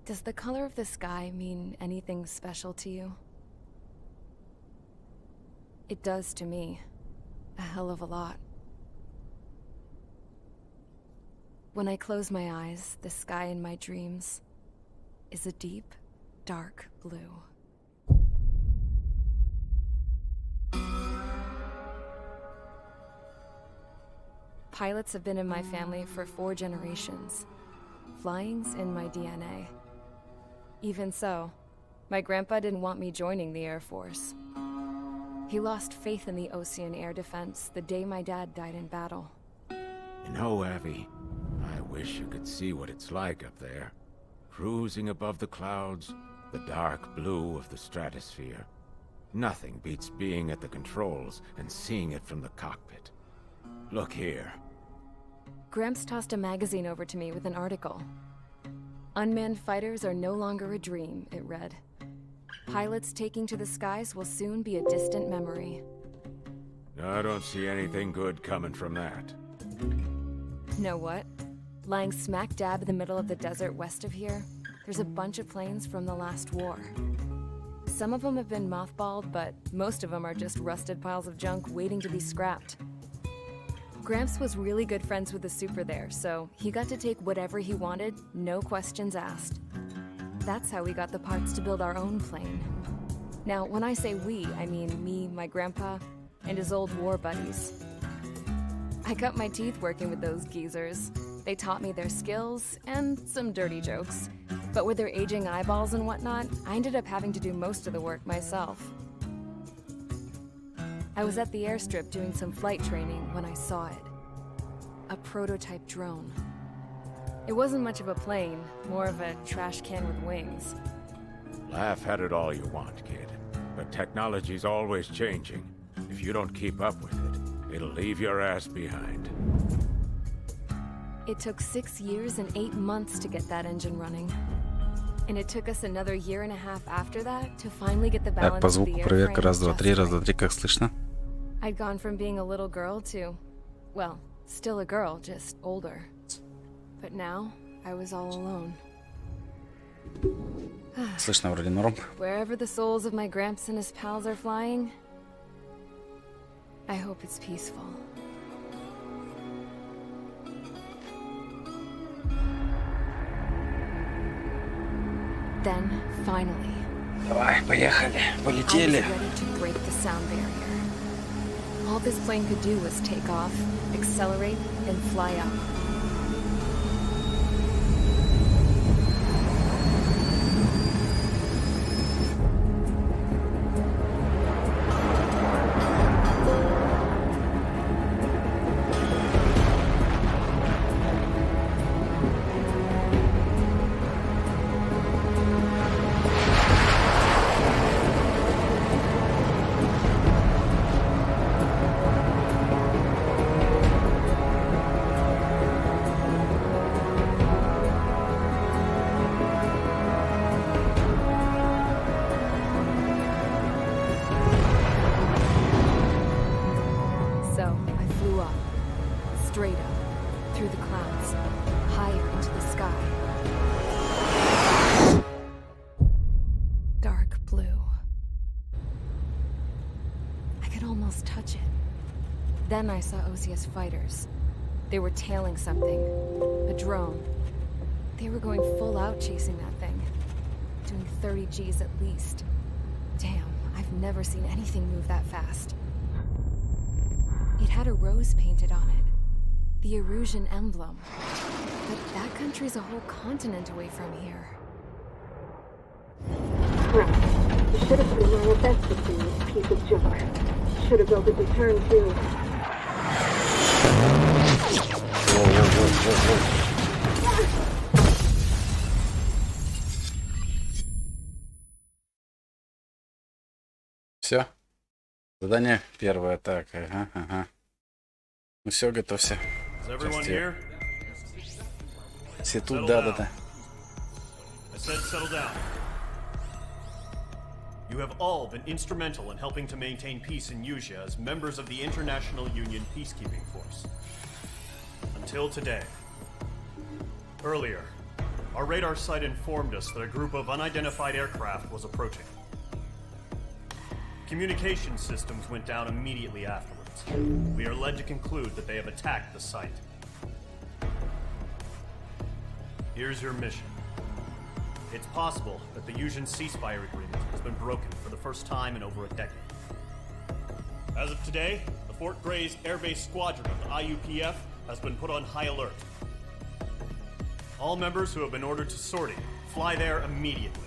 Does the color of the sky mean anything special to you? It does to me. A hell of a lot. When I close my eyes, the sky in my dreams is a deep, dark blue. Pilots have been in my family for 4 generations. Flying's in my DNA. Even so, my grandpa didn't want me joining the Air Force. He lost faith in the Ocean Air Defense the day my dad died in battle. You know, Abby, I wish you could see what it's like up there. Cruising above the clouds, the dark blue of the stratosphere. Nothing beats being at the controls and seeing it from the cockpit. Look here. Gramps tossed a magazine over to me with an article. Unmanned fighters are no longer a dream, it read. Pilots taking to the skies will soon be a distant memory. I don't see anything good coming from that. Know what? Lying smack dab in the middle of the desert west of here, there's a bunch of planes from the last war. Some of them have been mothballed, but most of them are just rusted piles of junk waiting to be scrapped. Gramps was really good friends with the super there, so he got to take whatever he wanted, no questions asked. That's how we got the parts to build our own plane. Now, when I say we, I mean me, my grandpa, and his old war buddies. I cut my teeth working with those geezers. They taught me their skills and some dirty jokes. But with their aging eyeballs and whatnot, I ended up having to do most of the work myself. I was at the airstrip doing some flight training when I saw it. A prototype drone. It wasn't much of a plane, more of a trash can with wings. Laugh at it all you want, kid. But technology's always changing. If you don't keep up with it, it'll leave your ass behind. It took 6 years and 8 months to get that engine running. And it took us another year and a half after that to finally get the balance Так, по of the звуку airframe проверка. Раз, два, три, just right. как слышно? I'd gone from being a little girl to, well, still a girl, just older. But now, I was all alone. Слышно вроде норм. Wherever the souls of my Gramps and his pals are flying, I hope it's peaceful. Then, finally, Давай, поехали. Полетели. I was ready to break the sound barrier. All this plane could do was take off, accelerate, and fly up. So, I flew up, straight up, through the clouds, higher into the sky. Dark blue. I could almost touch it. Then I saw OCS fighters. They were tailing something, a drone. They were going full out chasing that thing, doing 30 Gs at least. Damn, I've never seen anything move that fast. It had a rose painted on it, the Erusian emblem. But that country's a whole continent away from here. Crap. Should have put in my investment in this piece of junk. Should have built a return too. Все. Задание первое. Так, ага. Ну все, готовься. Все тут, да. You have all been instrumental in helping to maintain peace in Yuzha as members of the International Union Peacekeeping Force. Until today. Earlier, our radar site informed us that a group of unidentified aircraft was approaching. Communication systems went down immediately afterwards. We are led to conclude that they have attacked the site. Here's your mission. It's possible that the Yuzhan ceasefire agreement has been broken for the first time in over a decade. As of today, the Fort Gray's Air Base Squadron of the IUPF has been put on high alert. All members who have been ordered to sortie, fly there immediately.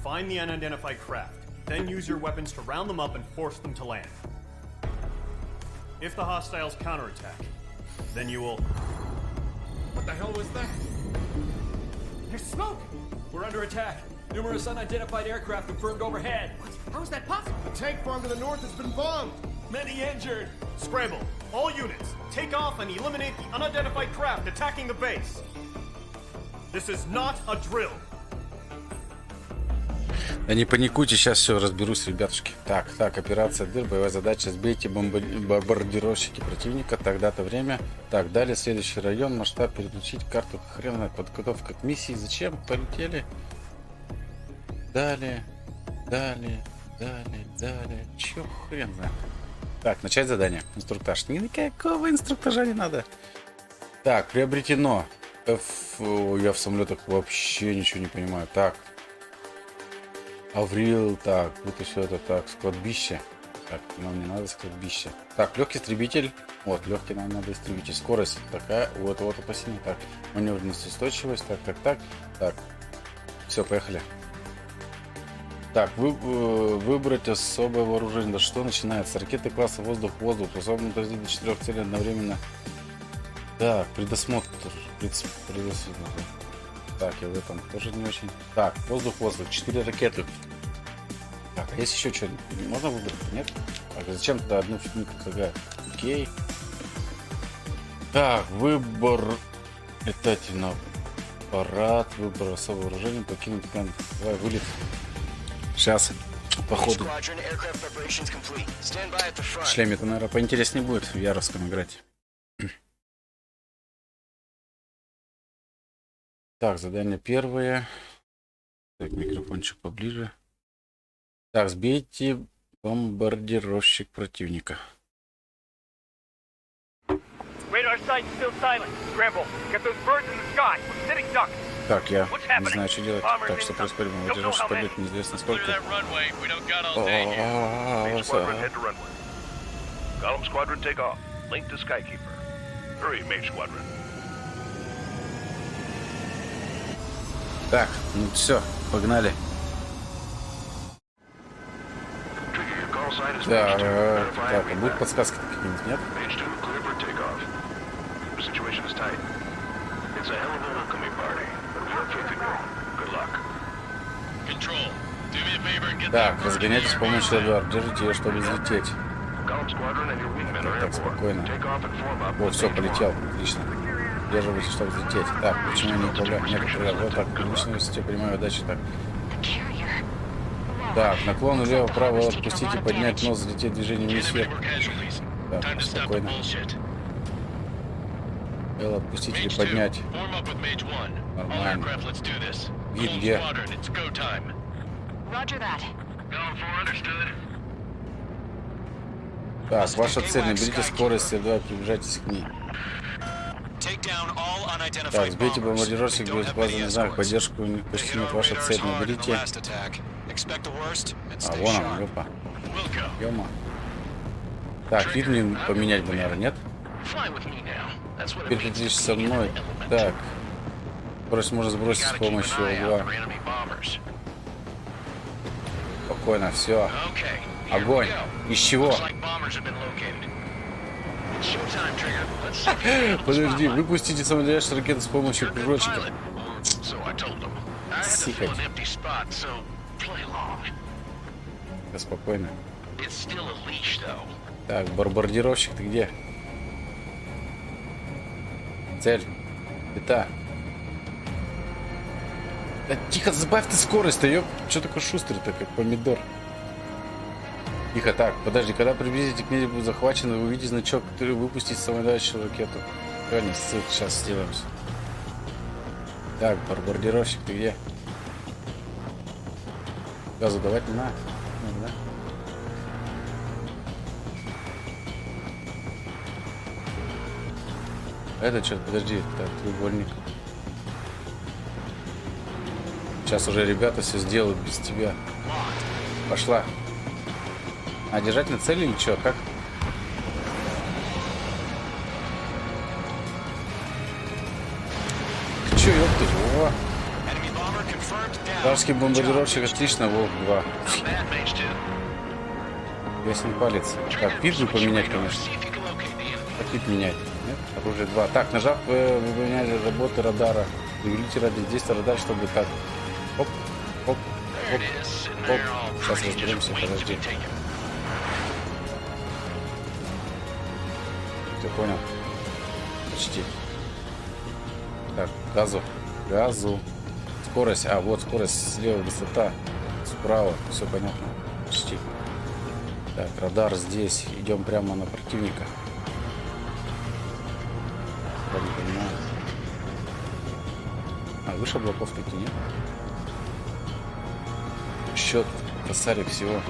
Find the unidentified craft, then use your weapons to round them up and force them to land. If the hostiles counterattack, then you will... What the hell was that? There's smoke! We're under attack. Numerous unidentified aircraft confirmed overhead. What? How is that possible? The tank farm to the north has been bombed. Many injured. Scramble. All units, take off and eliminate the unidentified craft attacking the base. This is not a drill. Да не паникуйте, сейчас все разберусь, ребятушки. Так, операция Дыр, боевая задача: сбейте бомбардировщики противника, тогда-то время. Так, далее следующий район, масштаб, переключить карту, хрена, подготовка к миссии. Зачем? Полетели. Далее. Чё хрен знает. Так, начать задание. Инструктаж. Никакого инструктажа не надо. Так, приобретено. Я в самолетах вообще ничего не понимаю. Так. Аврил, так, вот все это, так, складбище. Так, нам не надо складбище. Так, легкий истребитель. Вот, легкий нам надо истребитель. Скорость такая, вот, опасение. Так, маневренность, устойчивость, так. Все, поехали. Так, выбрать особое вооружение. Да что начинается? Ракеты класса воздух-воздух, способны довести до 4 целей одновременно. Так, предосмотр. Так, я в этом тоже не очень. Так, воздух-воздух, 4 ракеты. Так, а есть еще что-нибудь? Можно выбрать? Нет? Так, зачем тогда одну фигню предлагаю? Окей. Так, выбор летательного аппарат, выбор особого вооружения, покинуть план. Давай, вылет. Сейчас, походу. В шлеме-то, наверное, поинтереснее будет в Яровском играть. Так, задание первое. Так, микрофончик поближе. Так, сбейте бомбардировщик противника. Так, я не знаю, что делать. Так, что происходит? Бомбардировщик полет неизвестно сколько. Так, ну все, погнали. Так, а будут подсказки какие-нибудь, нет? Так, разгоняйтесь с помощью LR. Держите ее, чтобы взлететь. Так, спокойно. Вот, все, полетел. Отлично. Держите, чтобы взлететь. Так, почему не управляю? Некоторые. Вот так, прилично высоте, принимаю удачи. Так. Так, наклон влево-вправо, отпустите, поднять нос, залететь, движение вниз вверх. Так, спокойно. Л отпустить или поднять. Нормально. Вид где? Так, ваша цель, наберите скорость, давай приближайтесь к ней. Так, сбейте бомбардировщик, будет базовый знак, поддержку у них почти нет. Ваша цель, наберите. А, вон он, ёпа. Ёма. Так, вид мне поменять бы, наверное, нет? Теперь ты летишь со мной. Так. Скорость можно сбросить с помощью угла. Спокойно, все. Огонь. Из чего? Подожди, выпустите самодержащую ракету с помощью кружочка. Сикать. Да, спокойно. Так, бомбардировщик, ты где? Цель. Это. Да, тихо, сбавь ты скорость-то, ёп. Чё такой шустрый-то, как помидор? Тихо, так, подожди, когда приблизите к ней будет захвачен, вы увидите значок, который выпустит самодержащую ракету. Правильно, ссылку сейчас сделаем. Так, бомбардировщик, ты где? Газу давать не надо. Да? Это что, подожди, так, треугольник. Сейчас уже ребята все сделают без тебя. Пошла. А держать на цели или что? Как? Че, ёпты? О! Вражеский бомбардировщик отлично, Волк-2. Ясный палец. Так, пит бы поменять, конечно. Как пит менять? Нет? Оружие 2. Так, нажав, вы поменяли работы радара. Увеличьте радиус действия радара, чтобы так. Оп, оп, оп, оп. Сейчас разберемся, подожди. Ты понял? Почти. Так, газу. Газу. Скорость. А, вот скорость слева, высота. Справа. Все понятно. Почти. Так, радар здесь. Идем прямо на противника. Я не понимаю. А, выше облаков такие нет? Счет. Косарик всего.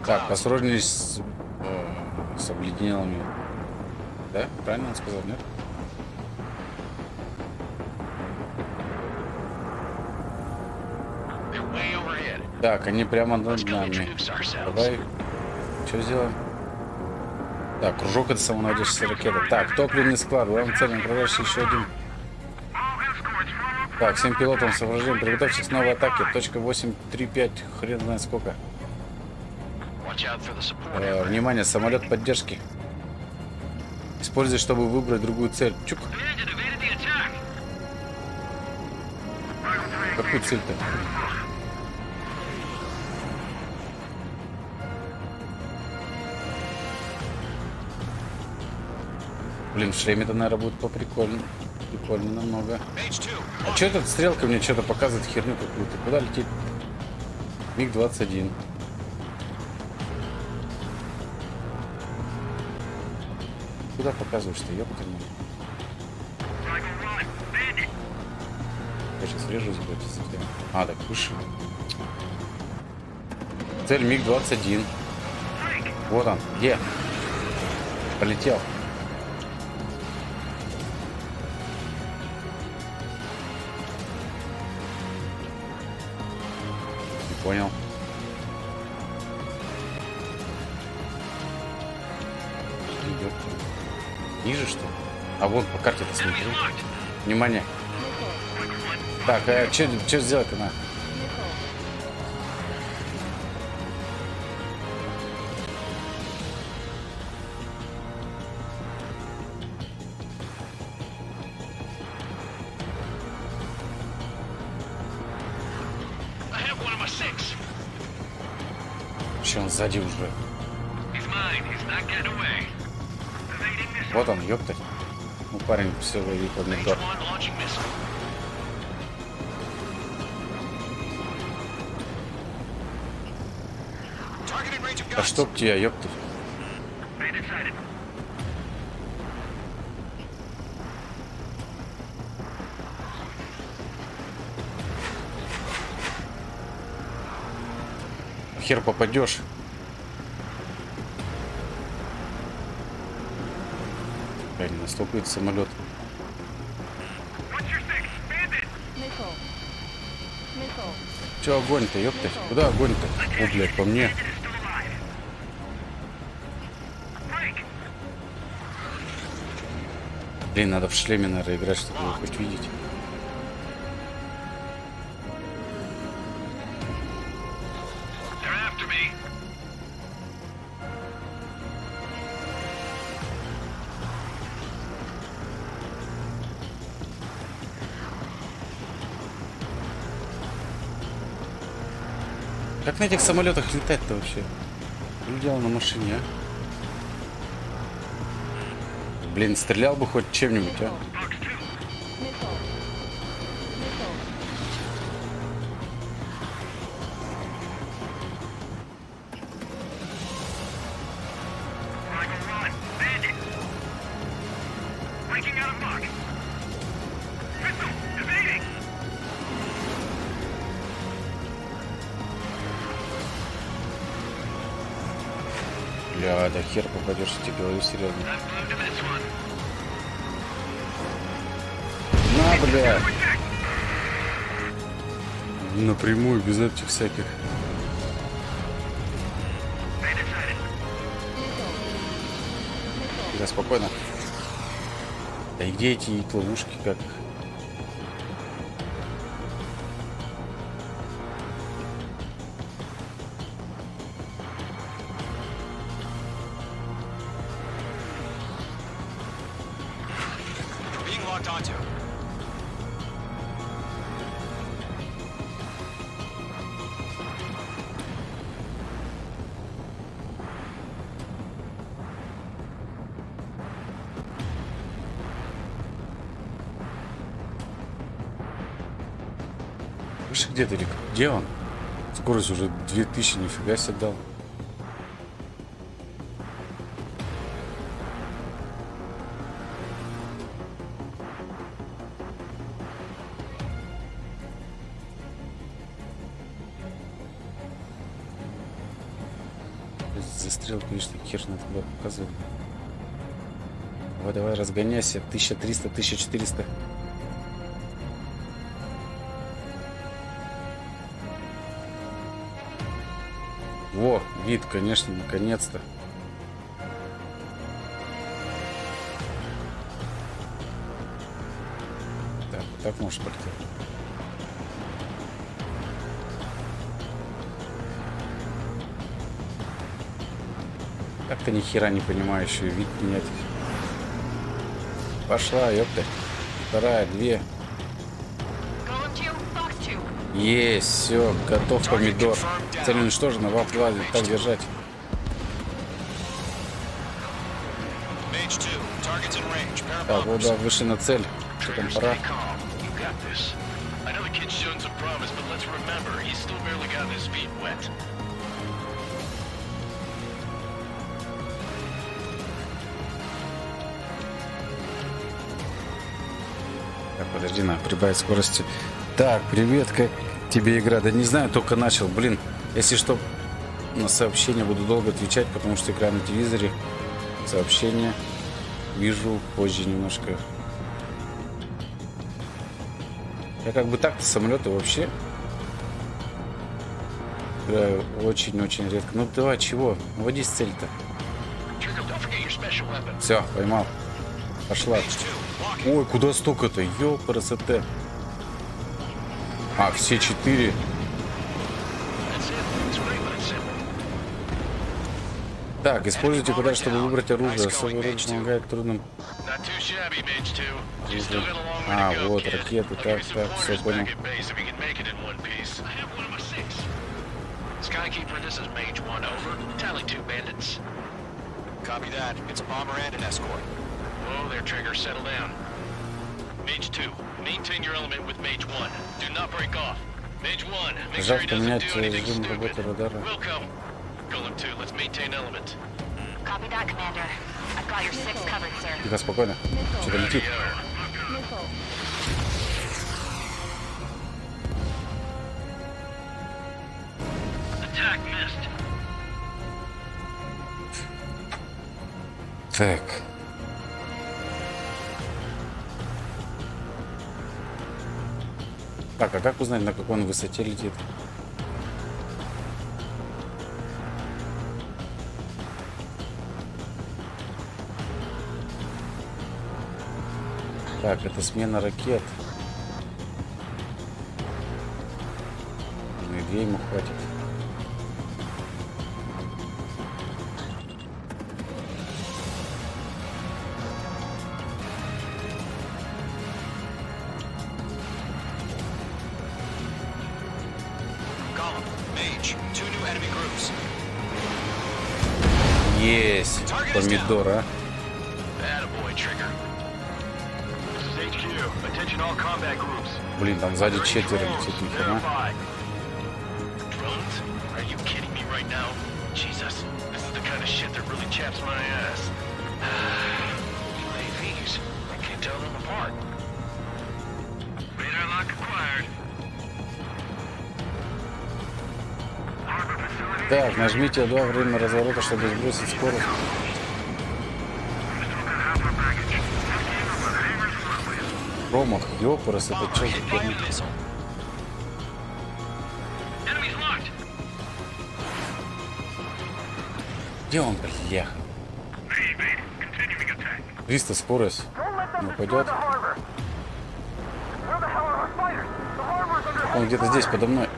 Так, посородились с обледенелыми. Да? Правильно он сказал, нет? Так, они прямо над нами. Давай. Что сделаем? Так, кружок — это самонаводящаяся ракета. Так, топливный склад. Главная цель — направляющий еще один. Так, всем пилотам с вооружением приготовьтесь к новой атаке. Точка 835. Хрен знает сколько. Внимание, самолет поддержки. Используй, чтобы выбрать другую цель. Чук. Какую цель-то? Блин, в шлеме-то, наверное, будет поприкольнее. Прикольнее намного. А что эта стрелка мне что-то показывает херню какую-то? Куда летит? МиГ-21. Куда показываешь-то, ёпта? Я сейчас режу за тебя. А, так выше. Цель МиГ-21. Вот он. Где? Полетел. Не понял. Ниже, что ли? А вот по карте-то смотри. Внимание. Так, а что сделать-то надо? Че, он сзади уже? Вот он, ёпта. Ну, парень все ловит помидор. А чтоб тебя, ёпта. Хер попадешь. Не наступает самолет. Че огонь-то, ёпта? Куда огонь-то? О, блядь, по мне. Блин, надо в шлеме, наверное, играть, чтобы его хоть видеть. Как на этих самолетах летать-то вообще? Дело на машине, а? Блин, стрелял бы хоть чем-нибудь, а? Бля, да хер попадешь, тебе говорю серьезно. На, бля! Напрямую, без этих всяких. Да, спокойно. Да и где эти ловушки, как? Выше где-то или где он? Скорость уже 2000, нифига себе дал. Застрел, конечно, хер на тебя показывает. Давай, давай, разгоняйся. 1300, 1400. Во, вид, конечно, наконец-то. Так, так можешь пройти. Так-то ни хера не понимаю, еще и вид менять. Пошла, ёпта. Вторая, две. Есть, все, готов помидор. Цель уничтожена, вап 2, так держать. Так, вот, да, вышли на цель. Что там, пора? Так, подожди, надо прибавить скорости. Так, привет, как тебе игра? Да не знаю, только начал. Блин, если что, на сообщения буду долго отвечать, потому что игра на телевизоре. Сообщения вижу позже немножко. Я как бы так-то самолеты вообще играю очень-очень редко. Ну давай, чего? Наводись цель-то. Все, поймал. Пошла. Ой, куда столько-то? Ёпрст. А, все 4. Так, используйте куда, чтобы выбрать оружие. Особый оружие помогает трудным. А, вот, ракеты. Так, так, все, понял. Copy that. It's a bomber and an escort. Whoa there, Trigger. Settle down. Mage 2, maintain your element with Mage 1. Do not break off. Mage 1, make sure he doesn't do anything stupid. Welcome. Golem 2, let's maintain element. Copy that, Commander. I've got your 6 covered, sir. Тихо, спокойно. Что-то летит. Attack missed. Так. Так, а как узнать, на какой он высоте летит? Так, это смена ракет. Ну и 2 ему хватит. Mage, 2 new enemy groups. Есть помидора. Attaboy, Trigger. This is HQ. Attention all combat groups. Блин, там сзади четверо летит, нихрена. Drones? Are you kidding me right now? Jesus, this is the kind of shit that really chaps my ass. UAVs, I can't tell them apart. Radar lock acquired. Так, нажмите L2 во время разворота, чтобы сбросить скорость. Промах, ёпрс, это что за херня? Где он, бля? 300 скорость. Не упадет. Он где-то здесь, подо мной.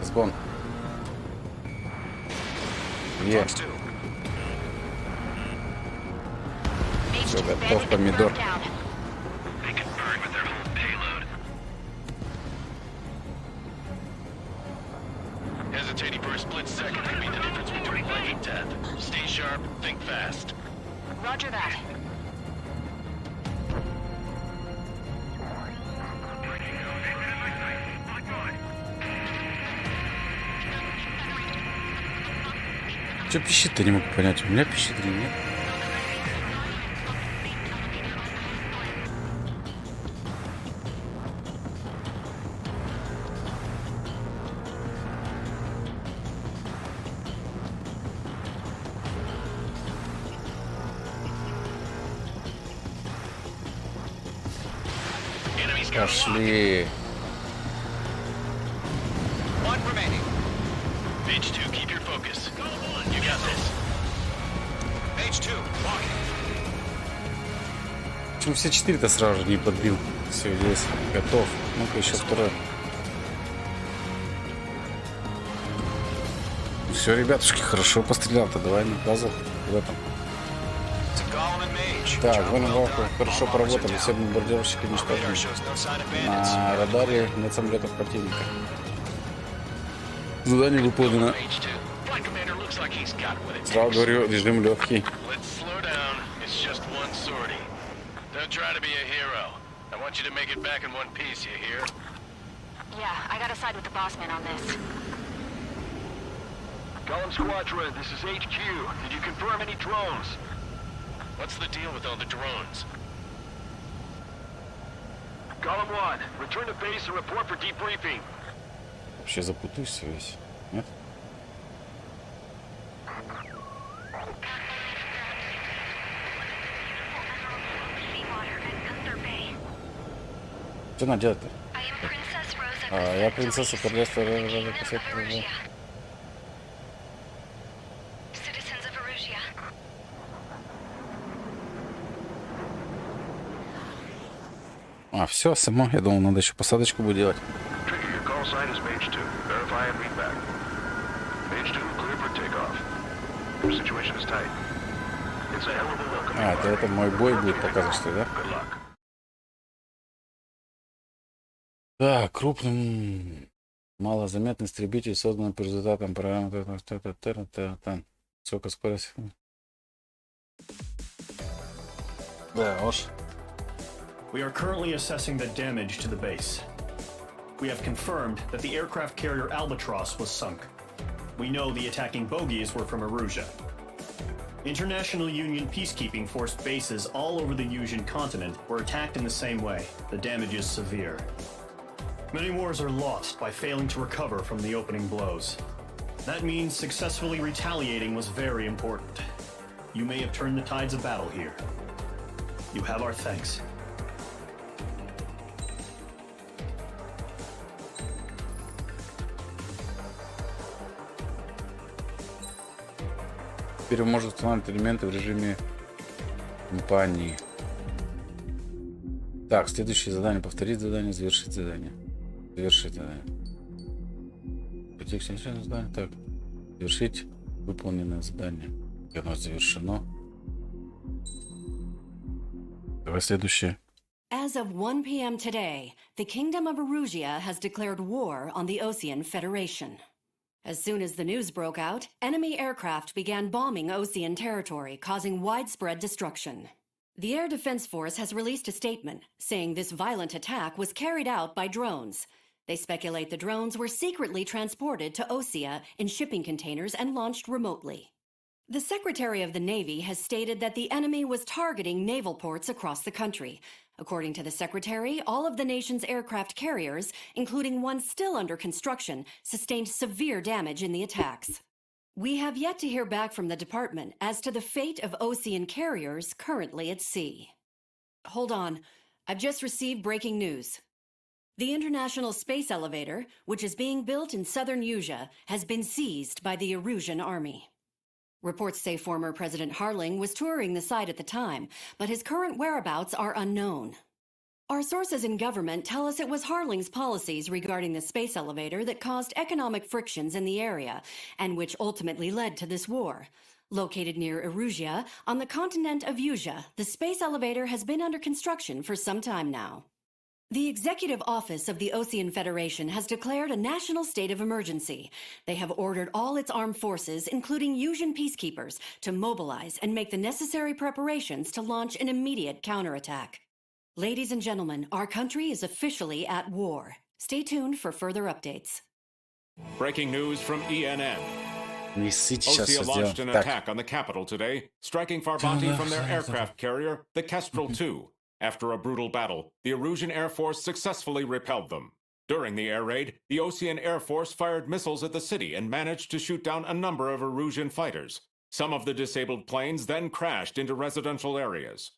Сбон. Все, готов помидор. Hesitating for a split second could be the difference between life and death. Stay sharp, think fast. Roger that. Что пищит-то, не могу понять. У меня пищит или нет? Пошли. One remaining. Mage 2, keep your focus. You got this. Mage 2, walking. Почему все 4-то сразу же не подбил? Все, здесь готов. Ну-ка, еще второй. Все, ребятушки, хорошо пострелял-то. Давай на базу. Куда там? Так, вон валку хорошо поработали. Все бомбардировщики уничтожены. На радаре нет самолетов противника. Задание выполнено. Сразу говорю, режим легкий. Yeah, I gotta side with the boss man on this. Golem Squadron, this is HQ. Did you confirm any drones? What's the deal with all the drones? Golem 1, return to base and report for debriefing. Вообще запутаюсь весь. Нет? Что надо делать-то? Я принцесса королевства. А, все, само. Я думал, надо еще посадочку будет делать. А, это мой бой будет показывать, что ли, да? Да, крупным, малозаметный истребитель, создан по результатам программы. Сколько скорость? Да, уж. We are currently assessing the damage to the base. We have confirmed that the aircraft carrier Albatross was sunk. We know the attacking bogies were from Erusia. International Union peacekeeping force bases all over the Yusian continent were attacked in the same way. The damage is severe. Many wars are lost by failing to recover from the opening blows. That means successfully retaliating was very important. You may have turned the tides of battle here. You have our thanks. Теперь он может устанавливать элементы в режиме компании. Так, следующее задание. Повторить задание, завершить задание. Завершить задание. Задание. Так, завершить выполненное задание. И оно завершено. Давай следующее. As of 1 p.m. today, the Kingdom of Erusia has declared war on the Osean Federation. As soon as the news broke out, enemy aircraft began bombing Osean territory, causing widespread destruction. The Air Defense Force has released a statement saying this violent attack was carried out by drones. They speculate the drones were secretly transported to Osea in shipping containers and launched remotely. The Secretary of the Navy has stated that the enemy was targeting naval ports across the country. According to the Secretary, all of the nation's aircraft carriers, including one still under construction, sustained severe damage in the attacks. We have yet to hear back from the department as to the fate of Osean carriers currently at sea. Hold on, I've just received breaking news. The International Space Elevator, which is being built in southern Usea, has been seized by the Erusian army. Reports say former President Harling was touring the site at the time, but his current whereabouts are unknown. Our sources in government tell us it was Harling's policies regarding the space elevator that caused economic frictions in the area, and which ultimately led to this war. Located near Erusia, on the continent of Usea, the space elevator has been under construction for some time now. The Executive Office of the Osean Federation has declared a national state of emergency. They have ordered all its armed forces, including Usian peacekeepers, to mobilize and make the necessary preparations to launch an immediate counterattack. Ladies and gentlemen, our country is officially at war. Stay tuned for further updates. Breaking news from ENN. Osea launched an attack on the capital today, striking Farbanti from their aircraft carrier, the Kestrel II. After a brutal battle, the Erusian Air Force successfully repelled them. During the air raid, the Osean Air Force fired missiles at the city and managed to shoot down a number of Erusian fighters. Some of the disabled planes then crashed into residential areas.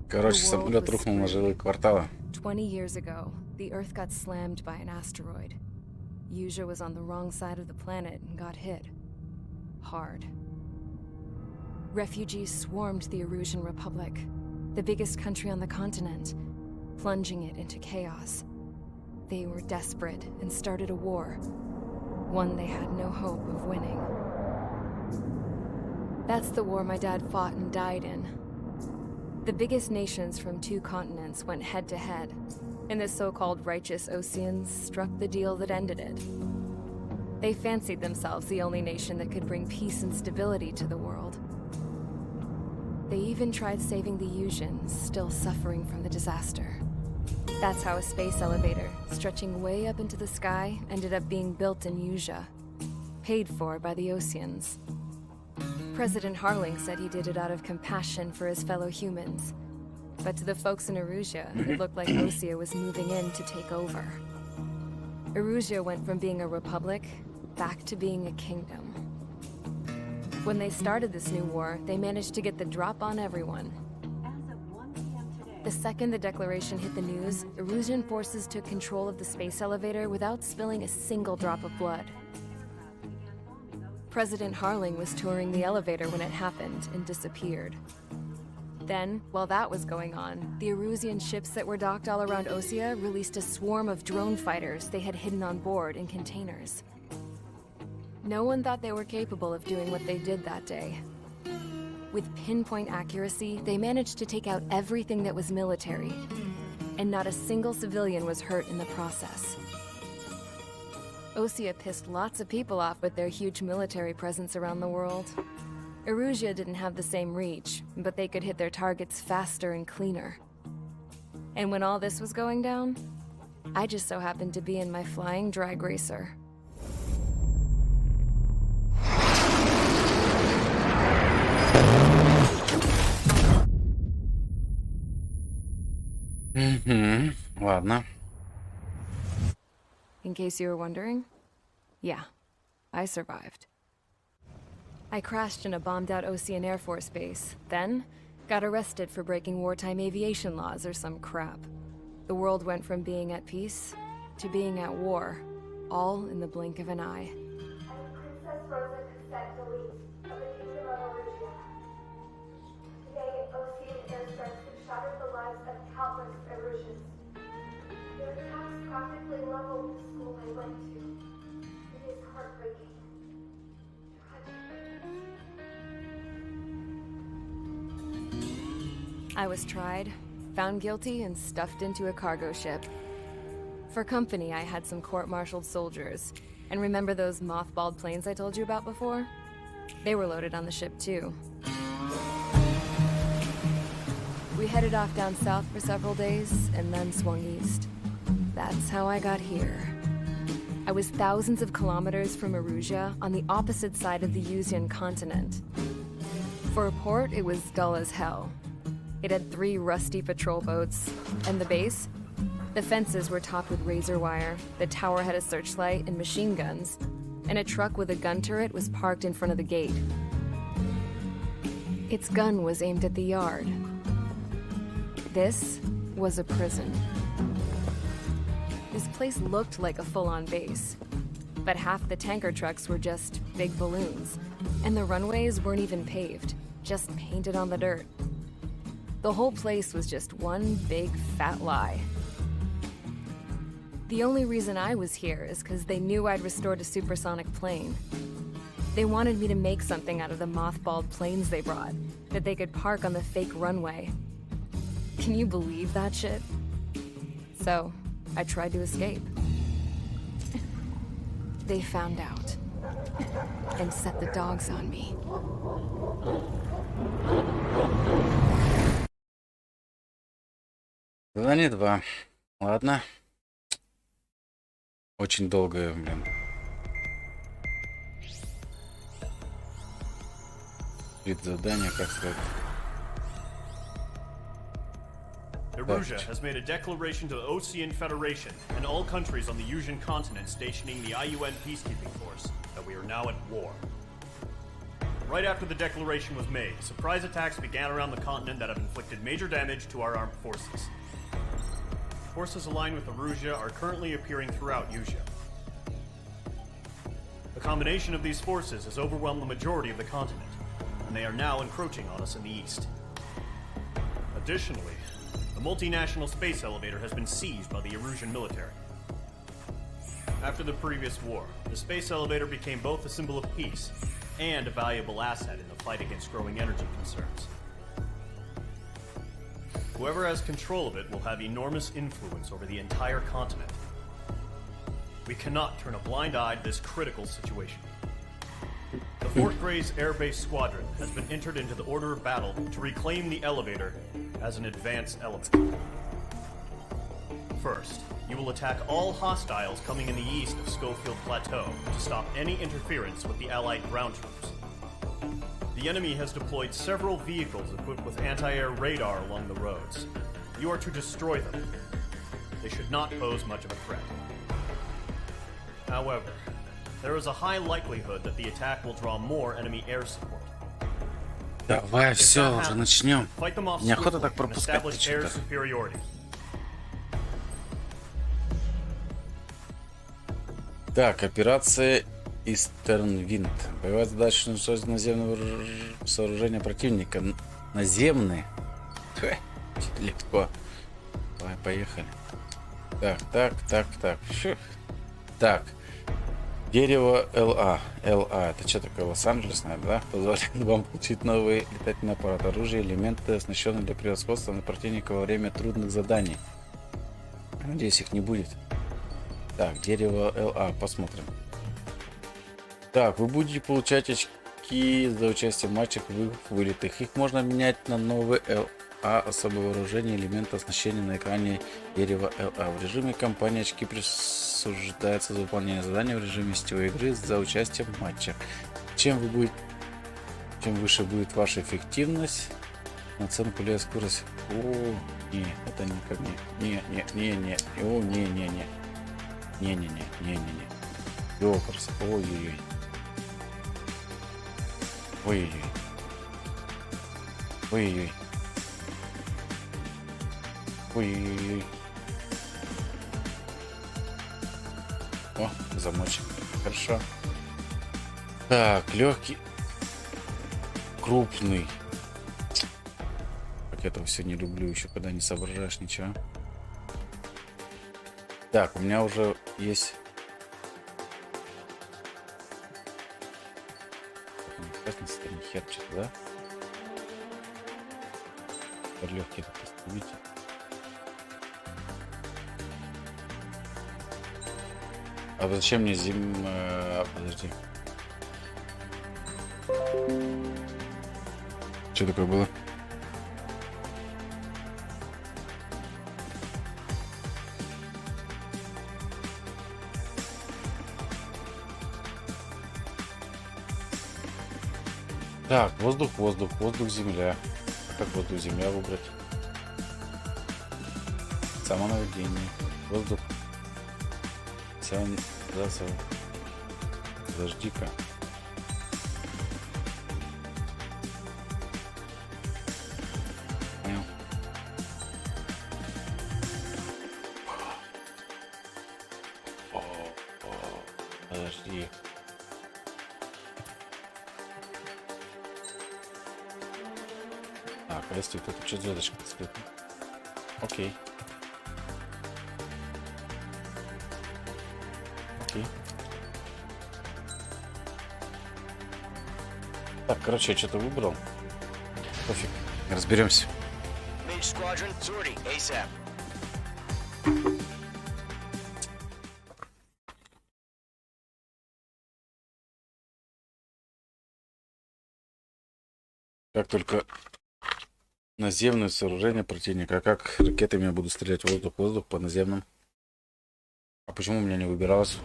Короче, самолет рухнул на жилые кварталы. 20 years ago, the Earth got slammed by an asteroid. Usea was on the wrong side of the planet and got hit. Hard. Refugees swarmed the Erusian Republic, the biggest country on the continent, plunging it into chaos. They were desperate and started a war, one they had no hope of winning. That's the war my dad fought and died in. The biggest nations from 2 continents went head-to-head, and the so-called righteous Oseans struck the deal that ended it. They fancied themselves the only nation that could bring peace and stability to the world. They even tried saving the Usians, still suffering from the disaster. That's how a space elevator, stretching way up into the sky, ended up being built in Usea, paid for by the Oseans. President Harling said he did it out of compassion for his fellow humans. But to the folks in Erusia, it looked like Osea was moving in to take over. Erusia went from being a republic back to being a kingdom. When they started this new war, they managed to get the drop on everyone. The second the declaration hit the news, Erusian forces took control of the space elevator without spilling a single drop of blood. President Harling was touring the elevator when it happened and disappeared. Then, while that was going on, the Erusian ships that were docked all around Osea released a swarm of drone fighters they had hidden on board in containers. No one thought they were capable of doing what they did that day. With pinpoint accuracy, they managed to take out everything that was military, and not a single civilian was hurt in the process. Osea pissed lots of people off with their huge military presence around the world. Erusia didn't have the same reach, but they could hit their targets faster and cleaner. And when all this was going down, I just so happened to be in my flying drag racer. Ладно. In case you were wondering, yeah, I survived. I crashed in a bombed-out Osean Air Force base, then got arrested for breaking wartime aviation laws or some crap. The world went from being at peace to being at war, all in the blink of an eye. Princess Rosa Cassette Delete of the Kingdom of Erusia. Today, Osean airstrikes have shattered the lives of countless Erusians. Their attacks practically leveled the school I went to. It is heartbreaking. I was tried, found guilty, and stuffed into a cargo ship. For company, I had some court-martialed soldiers. And remember those mothballed planes I told you about before? They were loaded on the ship, too. We headed off down south for several days, and then swung east. That's how I got here. I was thousands of kilometers from Erusia, on the opposite side of the Yuzian continent. For a port, it was dull as hell. It had 3 rusty patrol boats, and the base? The fences were topped with razor wire, the tower had a searchlight and machine guns, and a truck with a gun turret was parked in front of the gate. Its gun was aimed at the yard. This was a prison. This place looked like a full-on base, but half the tanker trucks were just big balloons, and the runways weren't even paved, just painted on the dirt. The whole place was just one big fat lie. The only reason I was here is because they knew I'd restored a supersonic plane. They wanted me to make something out of the mothballed planes they brought, that they could park on the fake runway. Can you believe that shit? So, I tried to escape. They found out. And set the dogs on me. Задание 2. Ладно. Очень долгое, блин. Вид задания, как сказать. Erusia has made a declaration to the Ocean Federation and all countries on the Yuzian continent stationing the IUN peacekeeping force that we are now at war. Right after the declaration was made, surprise attacks began around the continent that have inflicted major damage to our armed forces. Forces aligned with Erusia are currently appearing throughout Yusia. The combination of these forces has overwhelmed the majority of the continent, and they are now encroaching on us in the east. Additionally, the multinational space elevator has been seized by the Erusian military. After the previous war, the space elevator became both a symbol of peace and a valuable asset in the fight against growing energy concerns. Whoever has control of it will have enormous influence over the entire continent. We cannot turn a blind eye to this critical situation. The Fort Gray's Air Base Squadron has been entered into the order of battle to reclaim the elevator as an advanced element. First, you will attack all hostiles coming in the east of Schofield Plateau to stop any interference with the Allied ground troops. The enemy has deployed several vehicles equipped with anti-air radar along the roads. You are to destroy them. They should not pose much of a threat. However, there is a high likelihood that the attack will draw more enemy air support. Давай, все, уже начнем. Fight them off Неохота так swiftly and пропускать establish air что-то. superiority. Так, операция Eastern Wind. Боевая задача уничтожить наземное сооружение противника. Наземные? Легко. Давай, поехали. Так. Фух. Так. Дерево ЛА. ЛА. Это что такое? Лос-Анджелес, наверное, да? Позволяет вам получить новый летательный аппарат, оружие, элементы, оснащенные для превосходства над противника во время трудных заданий. Надеюсь, их не будет. Так, дерево ЛА. Посмотрим. Так, вы будете получать очки за участие в матчах и вылетах. Их можно менять на новый ЛА, особое вооружение, элементы оснащения на экране дерева ЛА. В режиме кампании очки присуждаются за выполнение задания в режиме сетевой игры за участие в матчах. Чем выше будет ваша эффективность, оценку или скорость. О, не, это никак не. Не. О, не. Не. Ёпрст. Ой-ой-ой. Ой-ой-ой. О, замочек. Хорошо. Так, легкий. Крупный. Как этого все не люблю еще, когда не соображаешь ничего. Так, у меня уже есть... Да? Легкий этот истребитель. А зачем мне подожди. Что такое было? Так, воздух, земля. А как воздух, земля выбрать? Самонаведение. Воздух. Подожди-ка. Понял. Подожди. Так, если тут что звездочка стоит. Окей. Окей. Так, короче, я что-то выбрал. Пофиг. Разберемся. Как только наземное сооружение противника. А как ракетами я буду стрелять воздух-воздух по наземным? А почему у меня не выбиралось?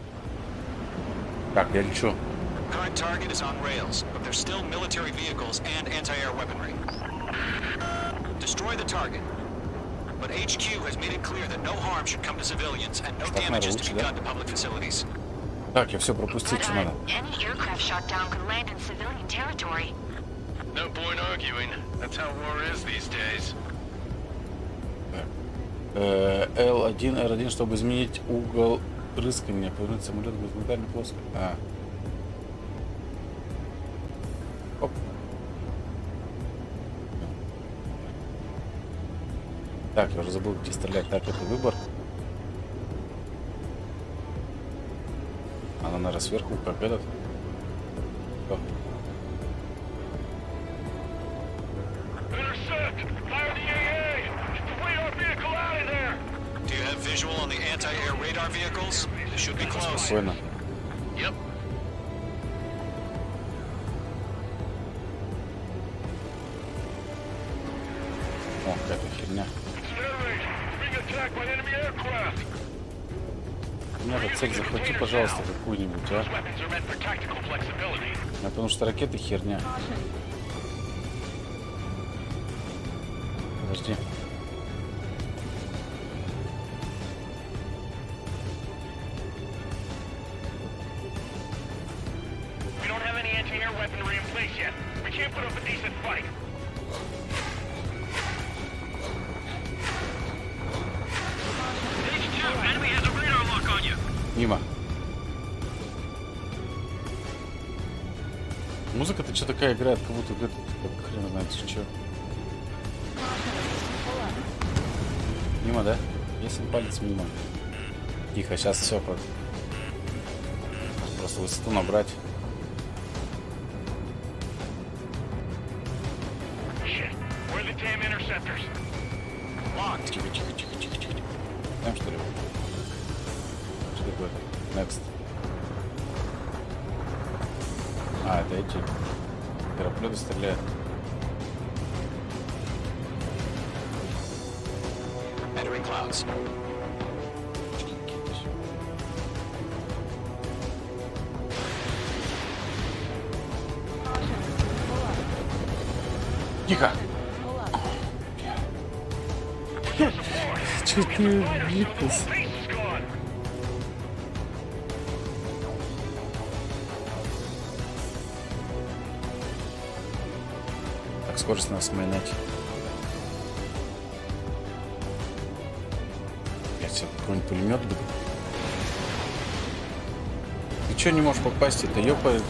Так, я лечу. Current target is on rails, but there's still military vehicles and anti-air weaponry. Destroy the target. But HQ has made it clear that no harm should come to civilians and no damage is to be done to public facilities. Так, я все пропустить, что надо. Any aircraft shot down could land in civilian territory. No point arguing. That's how war is these days. L1, R1, чтобы изменить угол прыскания, повернуть самолет в горизонтальную плоскость. Оп. Так, я уже забыл, где стрелять. Так, это выбор. Она, наверное, сверху, как этот. О. Do you have visual on the anti-air radar vehicles? They should be close. Спокойно. Yep. О, какая-то херня. У меня цель, захвати, пожалуйста, какую-нибудь, а? Потому что ракеты херня. Подожди. Мимо. Музыка-то что такая играет, как будто где-то хрен знает что. Мимо, да? Если палец мимо. Тихо, сейчас все просто высоту набрать. Тихо, тихо, тихо, тихо, тихо. Знаем, что ли? Что такое? Next. А, это эти аэроплеты стреляют. Entering clouds. Тихо! Чуть не влипнулся. Так, скорость надо сменять. Я себе какой-нибудь пулемет буду. Ты чё не можешь попасть? Это ёпа.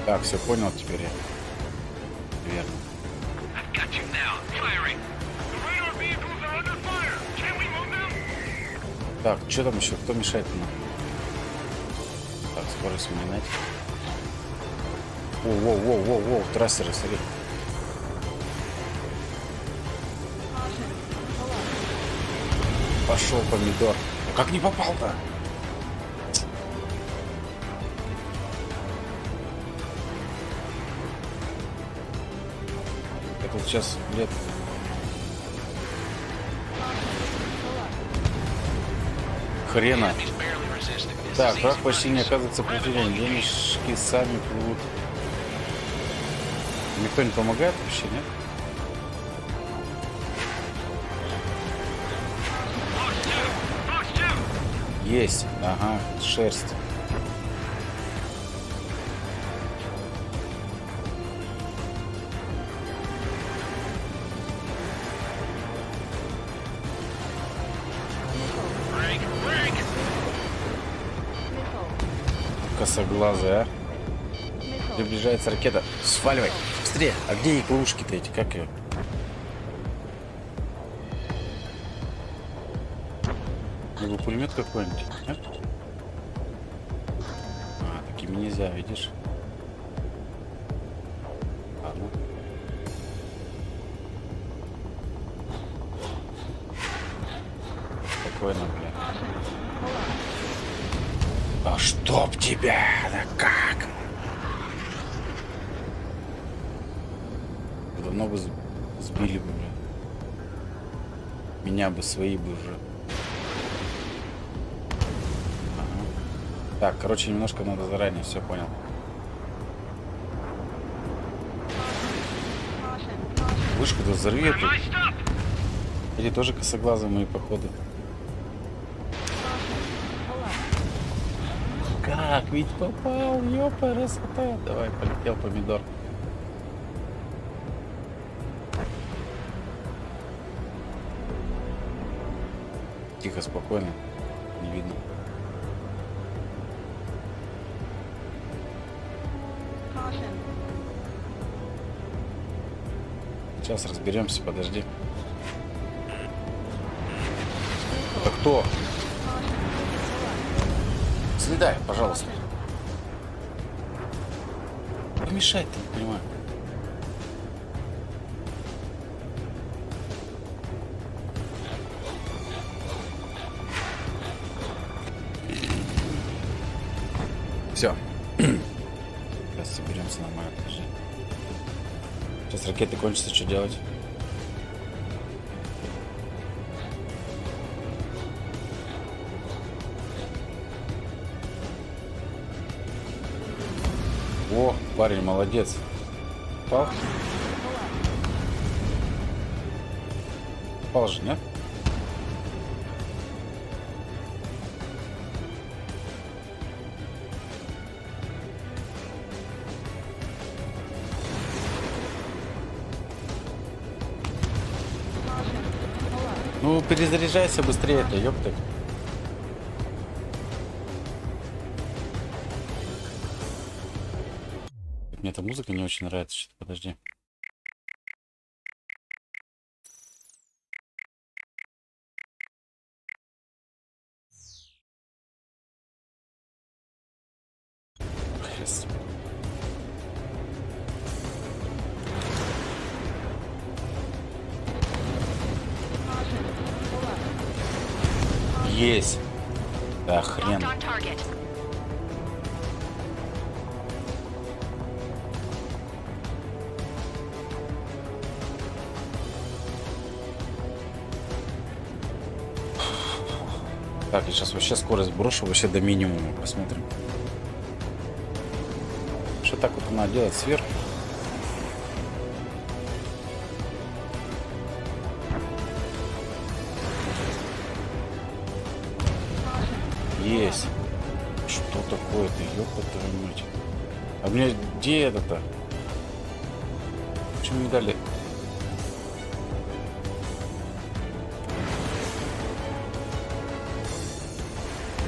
Так, все понял теперь я. Верно. Так, что там еще? Кто мешает нам? Так, скорость менять. Воу, трассеры, смотри. Пошел помидор. А как не попал-то? Я тут сейчас, блядь. Хрена. Так, враг почти не оказывается сопротивлением. Денежки сами плывут. Никто не помогает вообще, нет? Есть. Ага, шерсть. Косоглазый, а? Приближается ракета. Сваливай. Быстрее. А где иглушки-то эти? Как ее? Либо пулемет какой-нибудь. Нет? А, такими нельзя, видишь? Ладно. Спокойно, бля. А чтоб тебя! Да как? Давно бы сбили бы, бля. Меня бы свои бы уже. Ага. Так, короче, немножко надо заранее, все понял. Вышку-то взорви эту. Или тоже косоглазые мои походы. Как? Ведь попал, ёпа, красота. Давай, полетел помидор. Тихо, спокойно. Не видно. Сейчас разберемся, подожди. Это кто? Следай, пожалуйста. Помешать-то, не понимаю. Все. Сейчас соберемся нормально, подожди. Сейчас ракеты кончатся, что делать? О, парень, молодец. Попал? Попал же, нет? Ну, перезаряжайся быстрее-то, ёпта. Мне эта музыка не очень нравится. Что-то, подожди. Сейчас. Есть. Да хрен. Так, я сейчас вообще скорость брошу вообще до минимума. Посмотрим. Что так вот надо делать сверху? Есть. Что такое-то, ёпта твою мать. А мне где это-то? Почему не дали?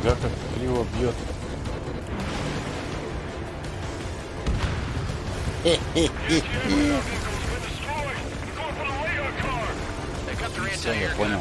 Как это криво бьет. Все, я понял.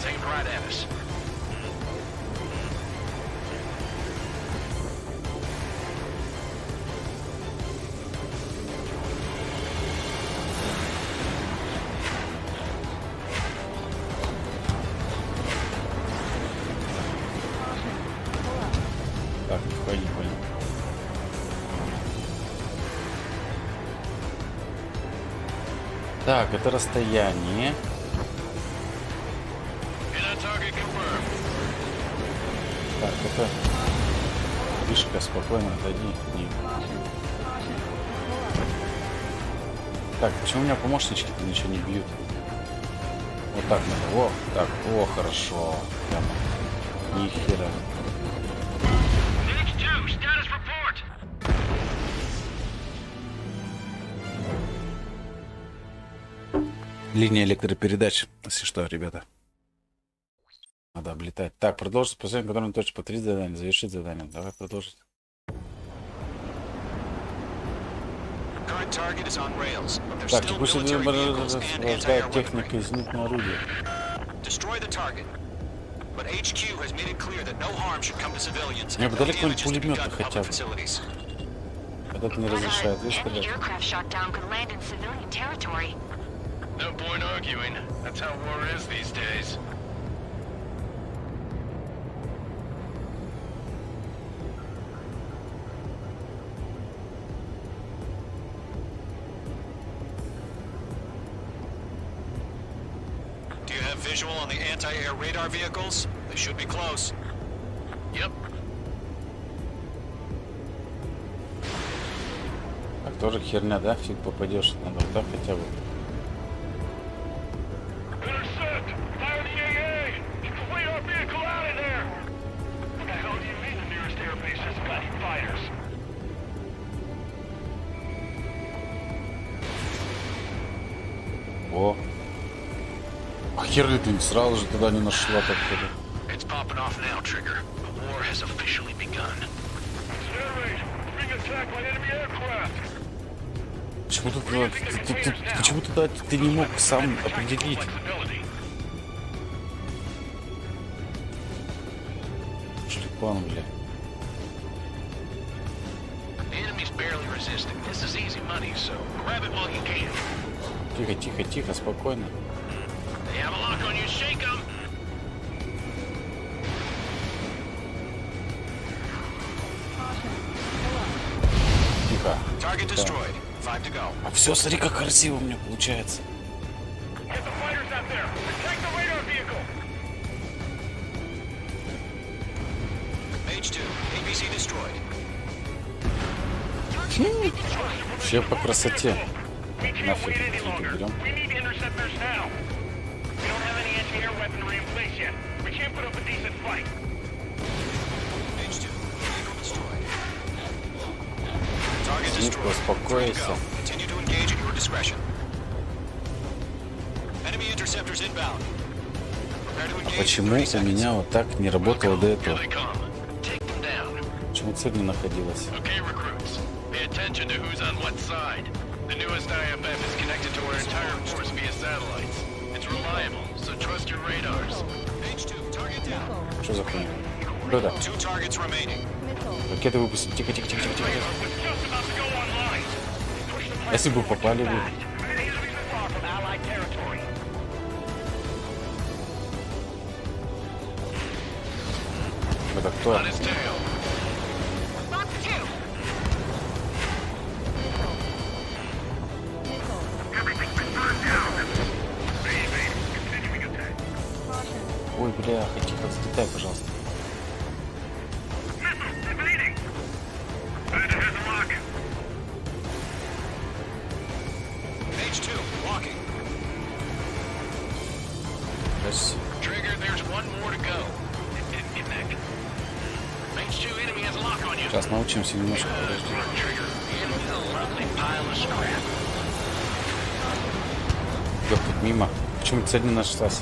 Так, это расстояние. Так, это... Вишка, спокойно, отойди. Не. Так, почему у меня помощнички-то ничего не бьют? Вот так надо. О, так, о, хорошо. Прямо. Ни хера. Линия электропередач, если что, ребята. Надо облетать. Так, продолжить последнее, которое точно повторить задание, завершить задание. Давай продолжить. Так, текущий выбор рождает техника из зенитного орудия. Мне бы дали какой-нибудь пулемет хотя бы. Этот не разрешает выстрелить. No point arguing. That's how war is these days. Do you have visual on the anti-air radar vehicles? They should be close. Yep. Так, тоже херня, да? Фиг попадешь. Надо вот так хотя бы. О. А хер ли ты сразу же туда не нашла так ходу? Почему туда ты не мог сам определить? Шлепан, бля. Тихо, тихо, тихо, спокойно. Тихо. Да. А все, смотри, как красиво у меня получается. Все по красоте. Нафиг, берем. Ник, успокойся. А почему у меня вот так не работало до этого? Почему цель не находилась? The newest IFF is connected to our entire force via satellites. It's reliable, so trust your radars. Что за хуйня? Кто это? Ракеты выпустим. Тихо, тихо, тихо, тихо, тихо. Если бы попали бы. Это кто? Ой, бля, тихо, взлетай, пожалуйста. Сейчас научимся немножко. Ёп, тут мимо. Почему цель не нашлась?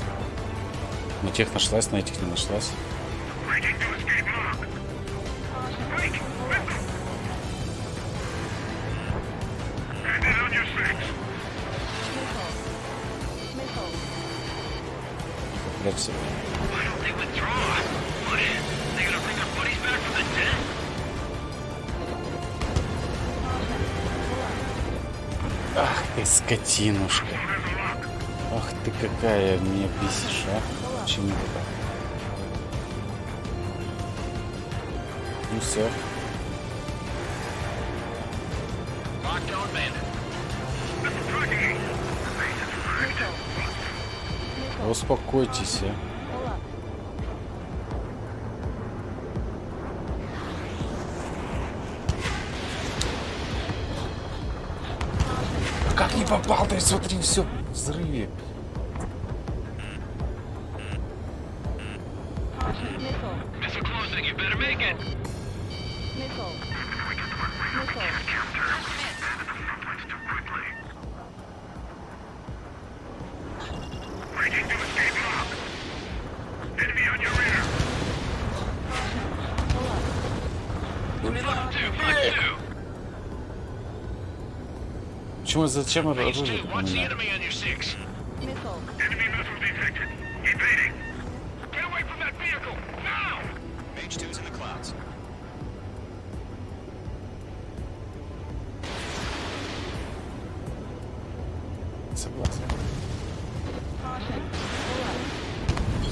На тех нашлась, на этих не нашлась. Прячься. Ах ты, скотинушка. Ах ты, какая меня бесишь, а? Почему это? Ну все. Успокойтесь, а. Как не попал, ты смотри, все в взрыве. Почему, зачем оружие у меня? Согласен.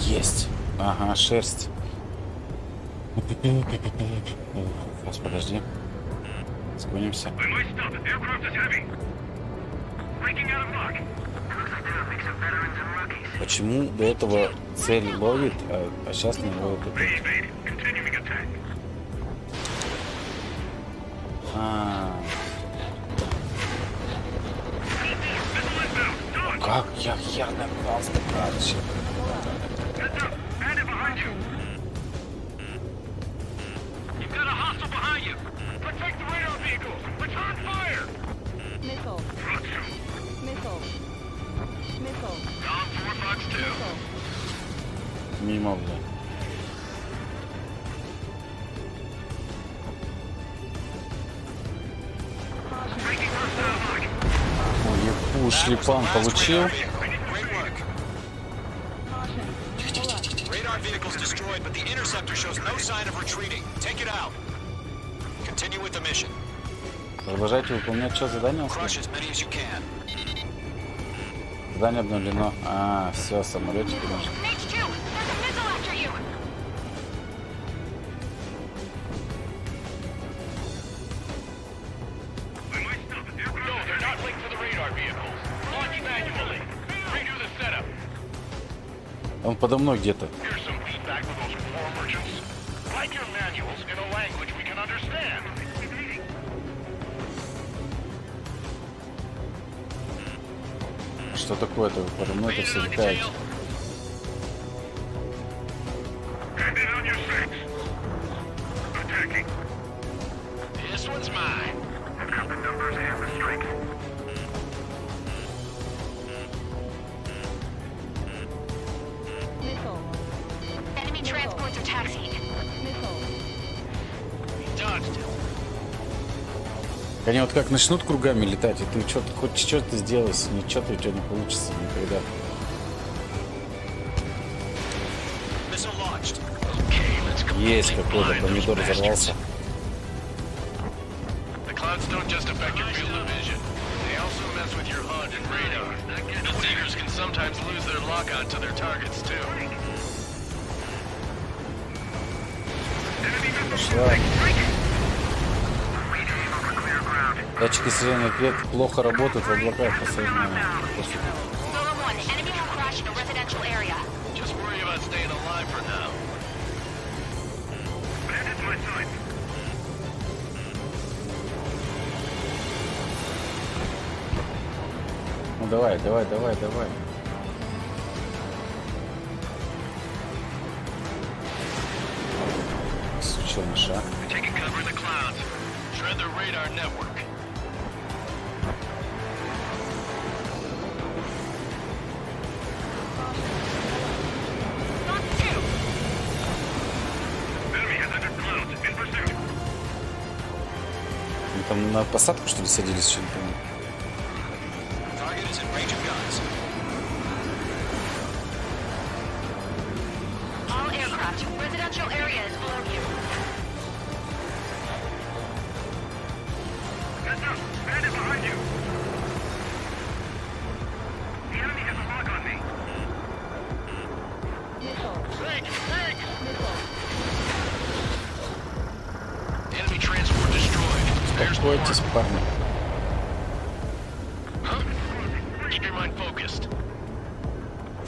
Есть. Ага, шерсть. Сейчас, подожди. Склонимся. Почему до этого цель ловит, а сейчас не ловит опять? Как я хер набрался, короче. Мимо, бля. Ой, шлепан получил. Продолжайте выполнять что задание? Задание обновлено. Все, самолетик наш. Он подо мной где-то. Что такое-то? Подо мной это все летает. Они вот как начнут кругами летать, и ты что-то хоть что-то сделаешь, ничего у тебя не получится никогда. Есть какой-то помидор взорвался. Пошла. Датчики слияния клеток плохо работают в облаках постоянно. Ну давай. Сучил мыша. Они там на посадку, что ли, садились чем-то? Успокойтесь, парни.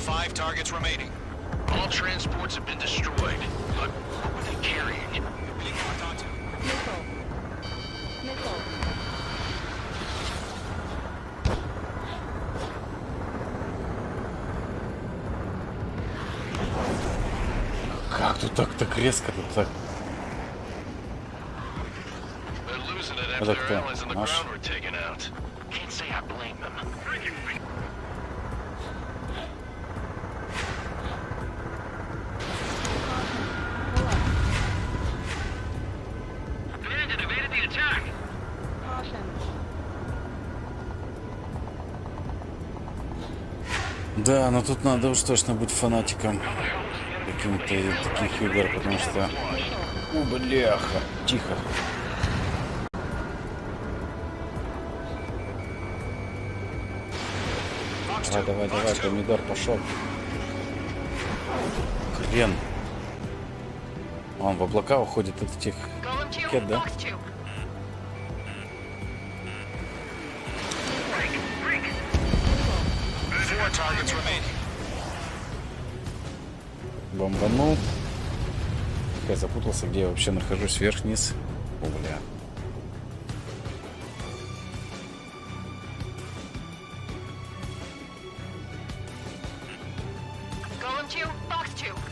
5 targets remaining. All transports have been destroyed. But what were they carrying? Missile. Missile. Как тут так резко, тут так. They're losing it Это after their кто? allies on the Наш? ground were taken out. Can't say I blame them. Command evaded the attack. Caution. Да, но тут надо уж точно быть фанатиком каким-то таких игр, потому что... бляха. Тихо. Давай, помидор пошел. Хрен. Он в облака уходит от этих ракет, да? Бомбанул. Я запутался, где я вообще нахожусь, вверх-вниз. О, бля.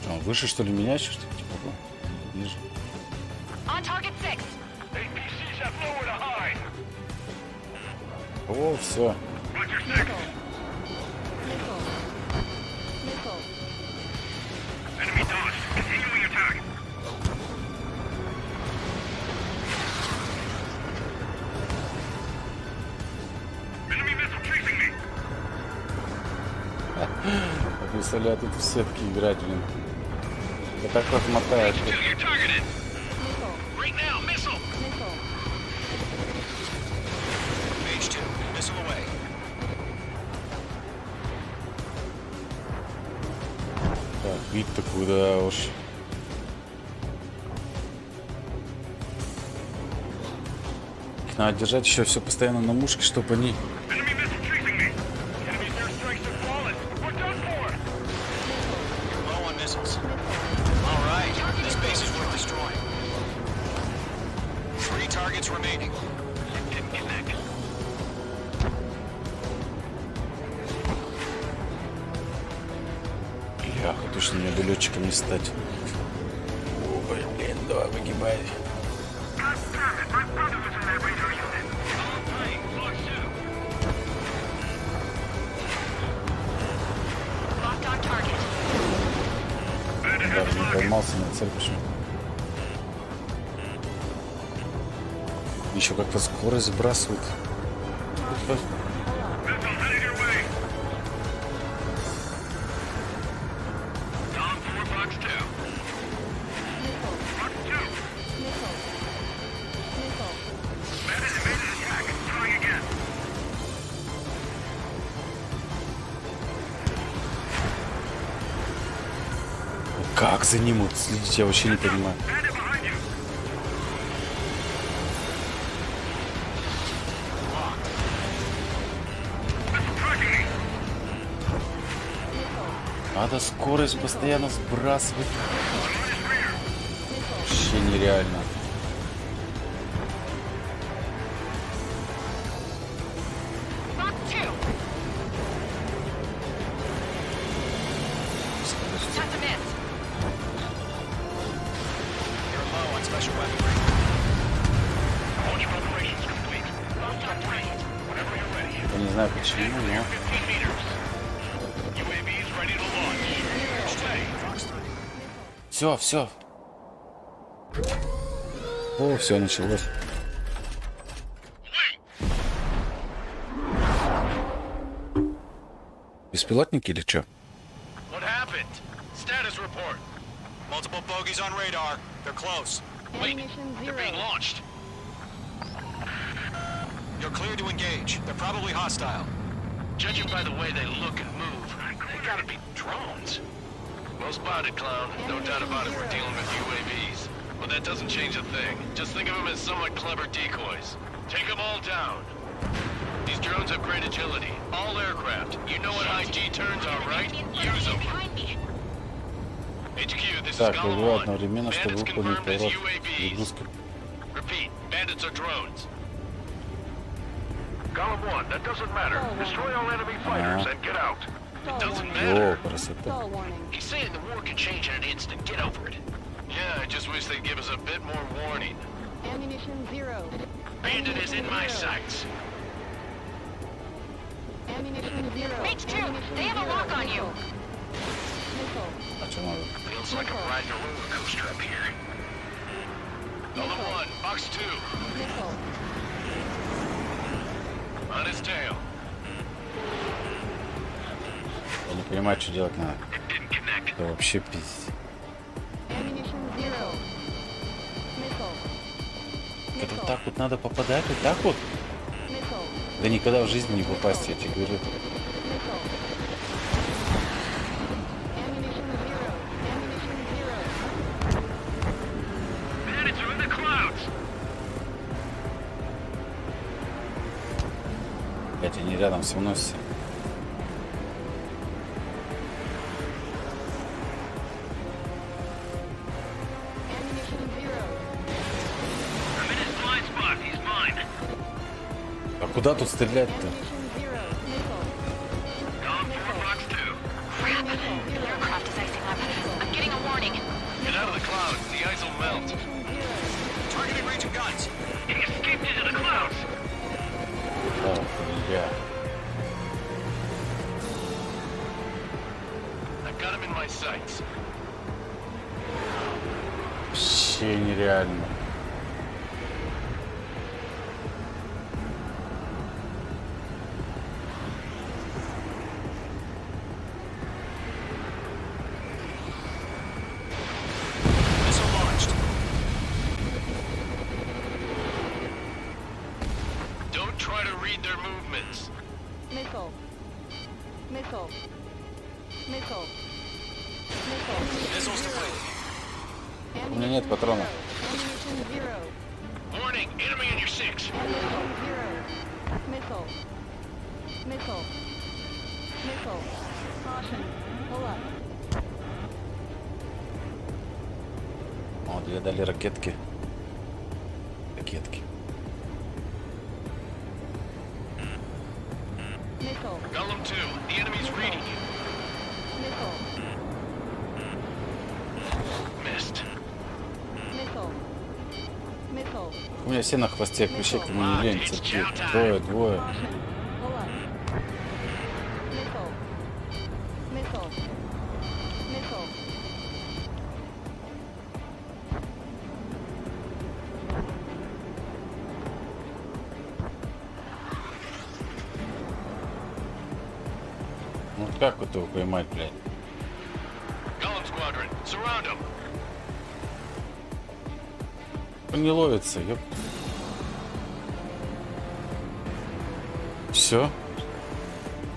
Он выше, что ли, меня еще что-то типа? Ниже. О, все. Представляю, тут все-таки играть, блин. Я так вот мотаю. Так, вид-то куда уж. Их надо держать еще все постоянно на мушке, чтобы они... Бляха, точно мне бы летчиком не стать. О, блин, давай выгибай. Да, не поймался на цель, почему? Еще как-то скорость сбрасывают. Как за ним вот следить, я вообще не понимаю. Надо скорость постоянно сбрасывать. Вообще нереально. Я не знаю почему, но... Все. О, все началось. Беспилотники или что? What happened? Status report. Multiple bogeys on radar. They're close. Wait, they're being launched. You're clear to engage. They're probably hostile. Judging by the way they look and move, they gotta be drones. Well spotted, clown. No doubt about it, we're dealing with UAVs. But that doesn't change a thing. Just think of them as somewhat clever decoys. Take them all down. These drones have great agility. All aircraft, You know what high G turns are, right? Use them. HQ, this is Так, Golem его 1. одновременно, чтобы Bandits выполнить confirmed as поворот UAVs. перегрузки. Repeat, bandits are drones. Golem 1, that doesn't matter. Destroy all enemy fighters and get out. It doesn't О, matter. красота. He's saying the war can change in an instant. Get over it. Yeah, I just wish they'd give us a bit more warning. Ammunition 0. Bandit is in my sights. Ammunition 0. Mage 2, they have a lock on you. Missile. А что надо? Feels like I'm riding a roller coaster up here. Golem 1, box 2. Missile. On his tail. Я не понимаю, что делать надо. It didn't connect. Это вообще пиздец. Ammunition 0. Missile. Это вот так вот надо попадать, вот так вот? Missile. Да никогда в жизни не попасть, я тебе говорю. Missile. Ammunition 0. Ammunition 0. Bandits are in the clouds. Блять, они рядом со мной все. Ammunition 0. I'm in his blind spot. He's mine. А куда тут стрелять-то? Ammunition 0. Missile. Golem 4, box 2. Crap. The aircraft is icing up. I'm getting a warning. Get out of the clouds. The ice will melt. Targeting range of guns. He escaped into the clouds. О, бля. I've got him in my sights. Вообще нереально. Missile launched. Don't try to read their movements. Missile. Missile. Missile. Missile. Missiles depleted. У меня нет патронов. Ammunition 0. Warning, enemy in your 6. Ammunition 0. Missile. Missile. Missile. Caution. Pull up. О, две дали ракетки. Ракетки. Missile. Golem 2, the enemy's reading you. Missile. Missed. Missile. Missile. У меня все на хвосте, ключи к нему не лень. Цепи. Двое, двое. Caution. Pull up. Missile. Missile. Missile. Ну как вот его поймать, блядь? Golem squadron, surround him. Он не ловится, ёп. Все.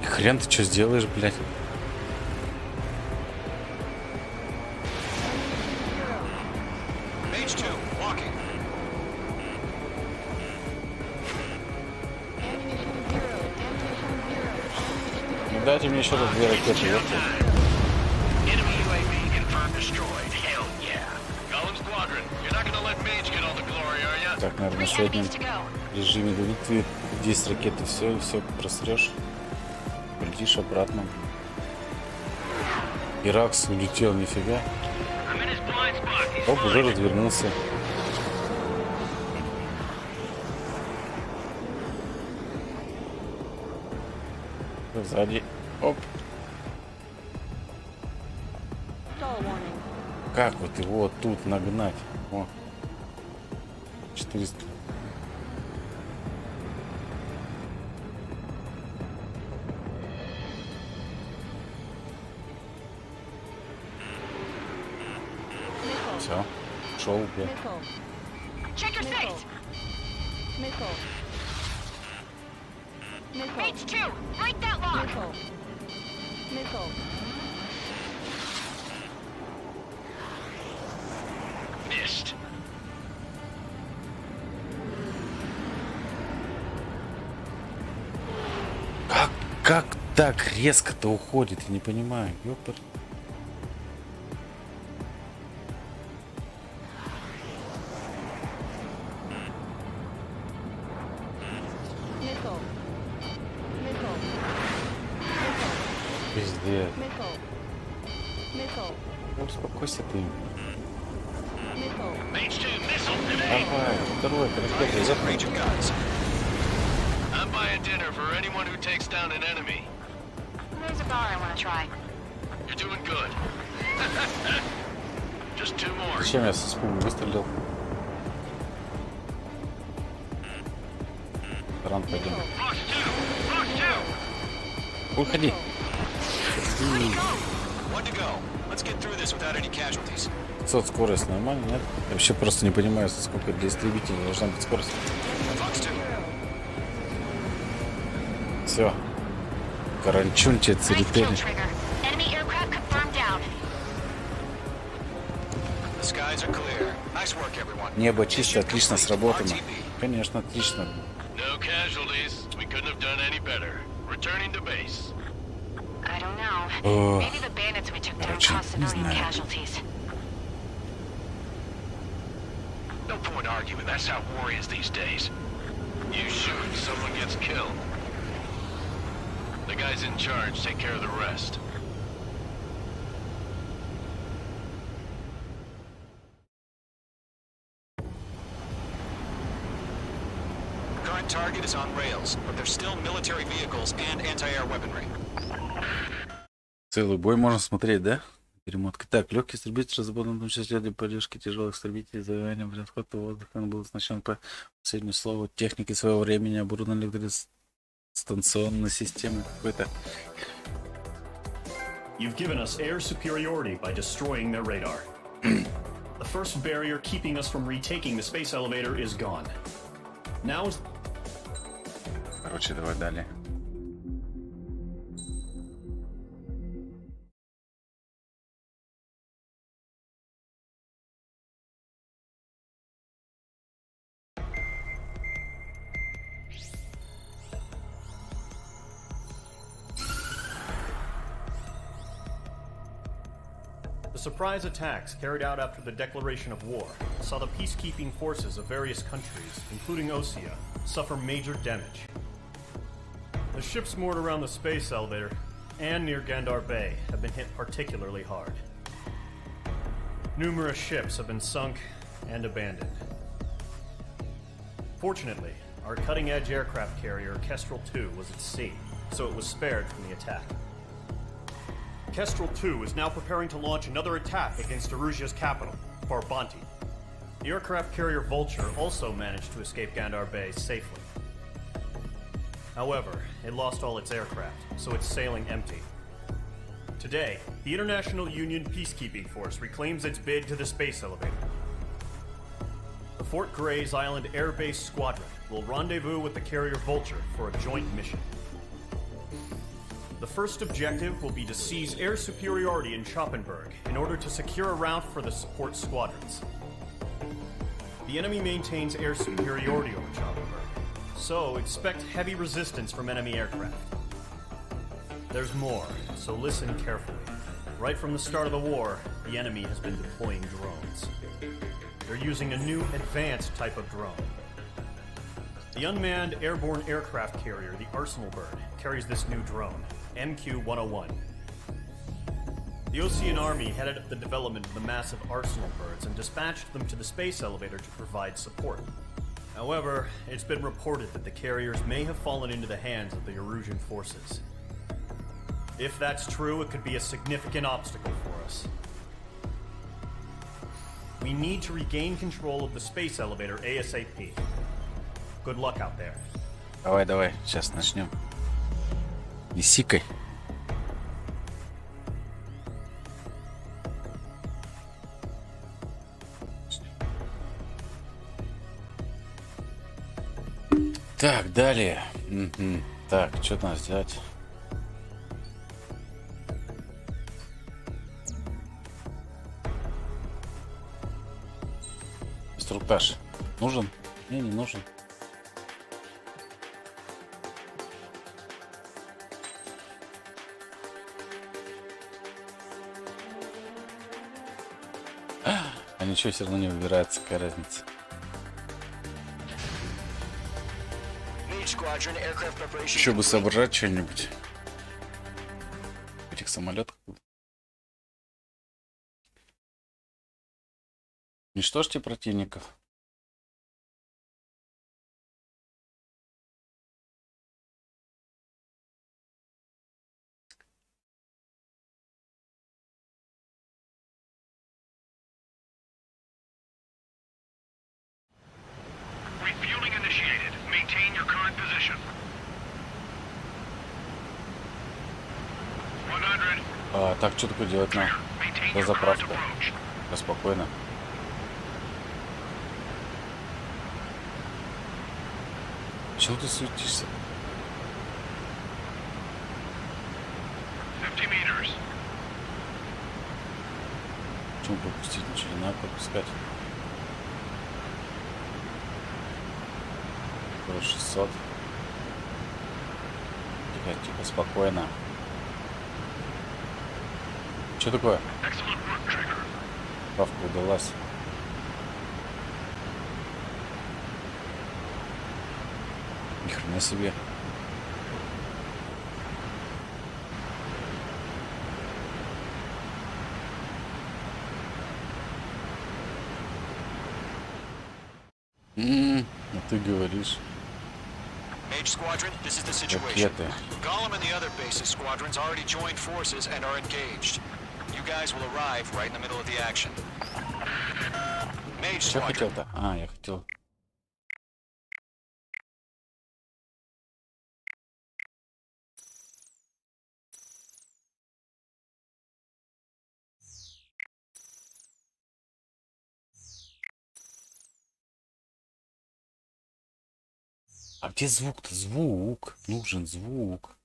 И хрен ты что сделаешь, блядь? Mage 2, walking. Ammunition 0. Ammunition 0. Ну дайте мне еще раз две ракеты, ёпта. Enemy UAV confirmed destroyed. Hell yeah. Golem squadron, you're not gonna let Mage get all the glory, are ya? Так, наверное, на 3 среднем enemies to go. режиме дадут тебе 10 ракет и все просрешь. Полетишь обратно. Иракс улетел, нифига. I'm in his blind spot. He's Оп, уже mine. развернулся. Сзади. Оп. Stall warning. Как вот его вот тут нагнать? О. 400. Все. Шел, блядь. Missile. Check your Missile. six. Missile. Missile. Mage 2, break that lock. Missile. Missile. Missed. Как так резко-то уходит? Я не понимаю. Ёпар. Пиздец. Ну, успокойся ты. Давай, второй, переход, закрыть. I'm buying dinner for anyone who takes down an enemy. There's a bar I want to try. You're doing good. Just 2 more. Зачем я со спугу выстрелил? Ран, пойдем. Выходи. One to go. Let's get through this without any casualties. 500 скорость нормально, нет? Я вообще просто не понимаю, сколько для истребителя должна быть скорость. Все. Каранчунчи, царители. Enemy aircraft confirmed down. The skies are clear. Nice work, everyone. Небо чисто, отлично сработано. Конечно, отлично. No casualties. We couldn't have done any better. Returning to base. I don't know. Ugh. Maybe the bandits we took down Короче, caused не civilian знаю. casualties. No point arguing. That's how war is these days. You shoot, someone gets killed. The guys in charge take care of the rest. Current target is on rails, but there's still military vehicles and anti-air weaponry. Целый бой можно смотреть, да? Перемотка. Так, легкий истребитель разработан в том числе для поддержки тяжелых истребителей, завоевания в расход воздуха. Он был оснащен по последнему слову техники своего времени, оборудован электростанционной системой какой-то. You've given us air superiority by destroying their radar. The first barrier keeping us from retaking the space elevator is gone. Now is... Короче, давай далее. The surprise attacks carried out after the declaration of war saw the peacekeeping forces of various countries, including Osea, suffer major damage. The ships moored around the space elevator and near Gandar Bay have been hit particularly hard. Numerous ships have been sunk and abandoned. Fortunately, our cutting-edge aircraft carrier Kestrel II was at sea, so it was spared from the attack. Kestrel II is now preparing to launch another attack against Erusia's capital, Farbanti. The aircraft carrier Vulture also managed to escape Gandar Bay safely. However, it lost all its aircraft, so it's sailing empty. Today, the International Union Peacekeeping Force reclaims its bid to the space elevator. The Fort Gray's Island Air Base Squadron will rendezvous with the carrier Vulture for a joint mission. The first objective will be to seize air superiority in Schoppenberg in order to secure a route for the support squadrons. The enemy maintains air superiority over Schoppenberg, so expect heavy resistance from enemy aircraft. There's more, so listen carefully. Right from the start of the war, the enemy has been deploying drones. They're using a new advanced type of drone. The unmanned airborne aircraft carrier, the Arsenal Bird, carries this new drone, MQ-101. The Osean Army headed up the development of the massive Arsenal Birds and dispatched them to the space elevator to provide support. However, it's been reported that the carriers may have fallen into the hands of the Erusian forces. If that's true, it could be a significant obstacle for us. We need to regain control of the space elevator ASAP. Good luck out there. Давай, сейчас начнем. Не сикай. Так, далее. Так, что надо сделать? Инструктаж нужен? Не нужен. А ничего все равно не выбирается, какая разница. Еще бы соображать что-нибудь. Этих самолетах. Уничтожьте противников. Refueling initiated. Maintain your current position. 100. Так, что такое делать нам? Maintain Да your current заправка. approach. Да, спокойно. Чего ты суетишься? 50 meters. Почему пропустить? Ничего не надо пропускать. Скоро 600. Тихо, тихо, спокойно. Что такое? Excellent work, Trigger. Правка удалась. Ни хрена себе. А ты говоришь. Mage Squadron, this is the situation. Ракеты. Gollum and the other bases squadrons already joined forces and are engaged. You guys will arrive right in the middle of the action. Mage Что Squadron. хотел-то? А, я хотел. А где звук-то? Звук. Нужен звук.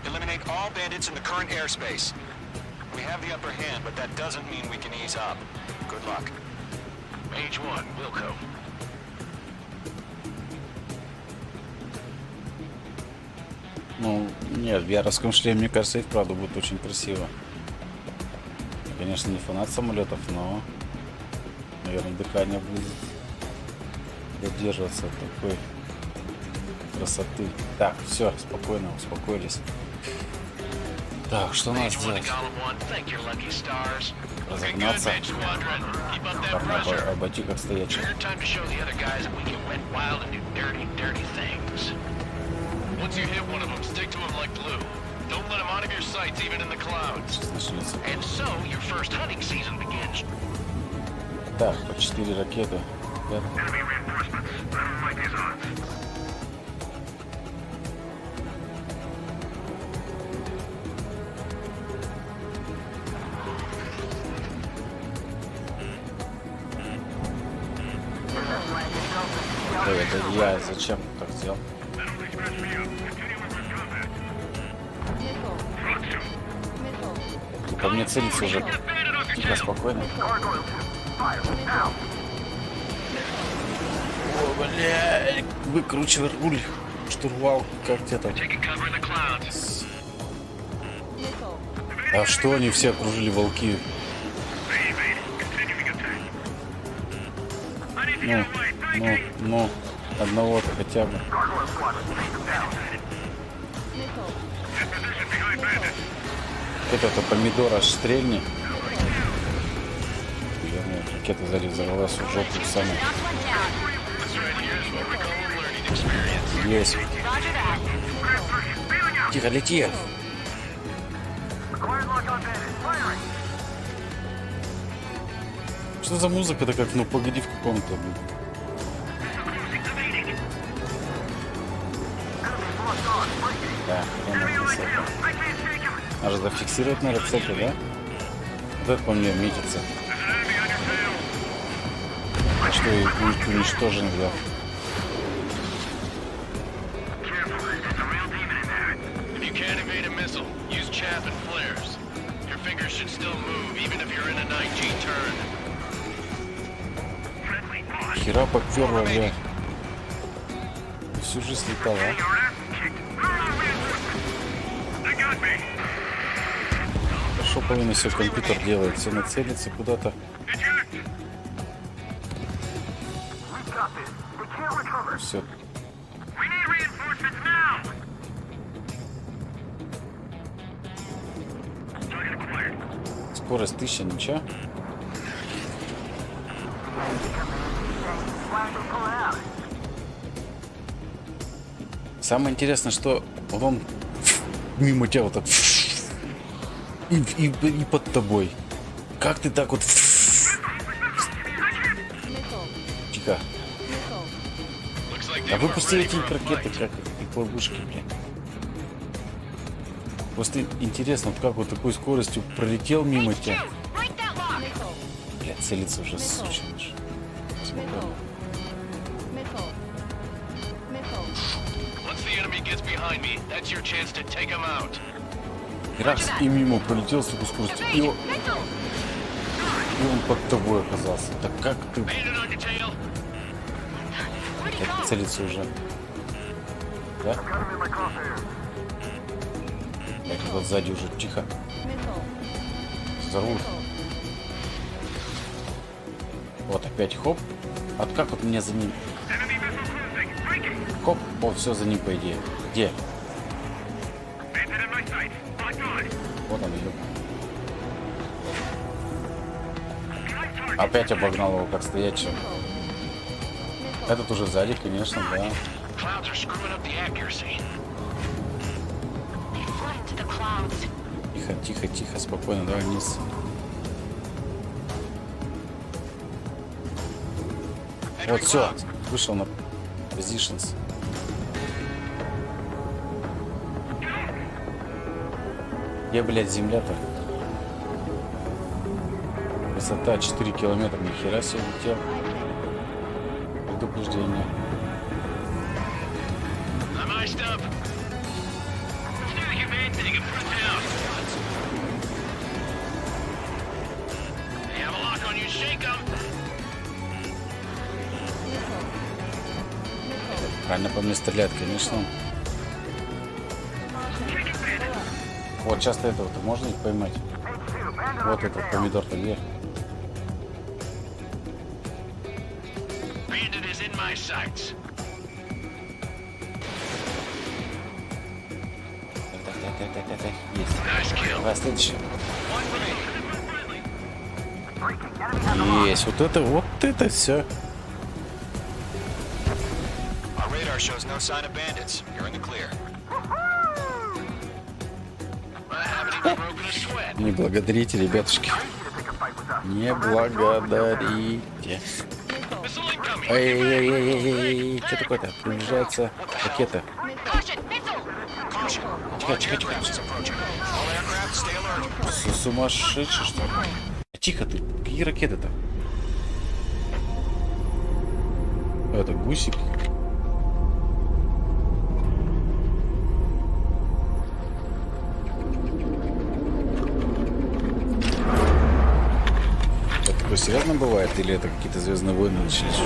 Eliminate all bandits in the current airspace. We have the upper hand, but that doesn't mean we can ease up. Good luck. Mage 1, Wilco. Ну, нет, в яровском шлеме, мне кажется, и вправду будет очень красиво. Я, конечно, не фанат самолетов, но, наверное, дыхание будет додерживаться от такой красоты. Так, все, спокойно, успокоились. Так, что у нас Mage 1 делать? to Gollum 1, thank your lucky stars. Looking good, Разогнаться. Mage Squadron. Keep up that Так, pressure. обойти как стоячий. Your time to show the other guys that we can went wild and do dirty, dirty things. Once you hit one of them, stick to him like glue. Don't let him out of your sights, even in the clouds. Начнется. And so, your first hunting season begins. Так, по 4 ракеты. Enemy reinforcements. Let him fight his odds. Ой, это я зачем так сделал? И по мне целится уже. Тихо, спокойно. О, бля, выкручивай руль. Штурвал, как тебе там? А что они все окружили волки? Ну, одного-то хотя бы. Это помидора стрельни. Ракета зарезалась в жопу самой. Есть. Тихо, лети. Что за музыка-то как, ну погоди в каком-то. Да, надо зафиксировать, наверное, цепи, да? Вот это по мне метится. Что и будет уничтожен, да. Хера попёрло, бля. Всю жизнь летала, а? Хорошо половину все компьютер делает, все нацелится куда-то. Все. Скорость 1000, ничего. Самое интересное, что он мимо тебя вот так и под тобой. Как ты так вот? Тихо. А выпусти эти ракеты, как их ловушки, блин. Просто интересно, вот как вот такой скоростью пролетел мимо тебя. Блядь, целится уже, сучка. Раз и мимо пролетел с такой скоростью. И он под тобой оказался. Так как ты... Это целится уже. Да? Так, вот сзади уже тихо. Взорвут. Вот опять хоп. А как вот мне за ним? Хоп. О, все за ним по идее. Где? Вот он идет. Опять обогнал его как стоячего. Этот уже сзади, конечно, да. Тихо, тихо, тихо, спокойно, давай вниз. Вот, все, вышел на positions. Где, блядь, земля-то? Высота 4 километра, нихера себе летел. Предупреждение. Правильно по мне стреляет, конечно. Вот часто этого-то можно их поймать? Вот этот помидор-то где? Так, есть. Давай, следующий. Есть. Вот это все. Не благодарите, ребятушки. Не благодарите. Эй, что такое-то? Приближается ракета. Тихо. Сумасшедший, что ли? Тихо ты. Какие ракеты-то? Это гусик. Это такое серьезно бывает? Или это какие-то звездные войны начались?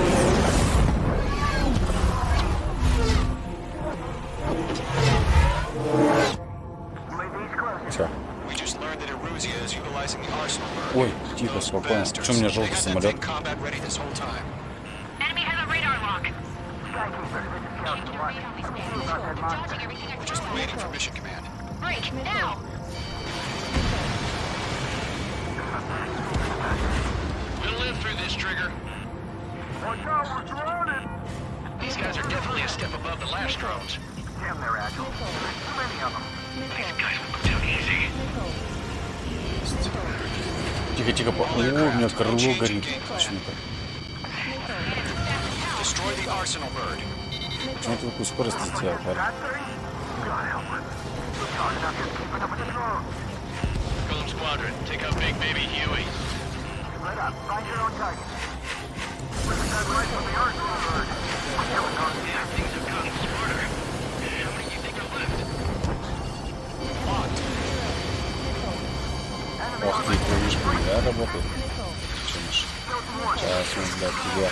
Все. Ой, тихо, спокойно. Почему у меня желтый самолет? These guys are definitely a step above the last drones. Damn, they're agile. Too many of them. These guys will go down easy. Тихо. О, у меня крыло горит. Почему-то. Почему ты такую скорость сделал, парень? Squadron, take out Big Baby Huey. Find your own target. Yeah, things have gotten smarter. How many do you think are left? Ох ты, крылышки, да, работают? Сейчас он для тебя.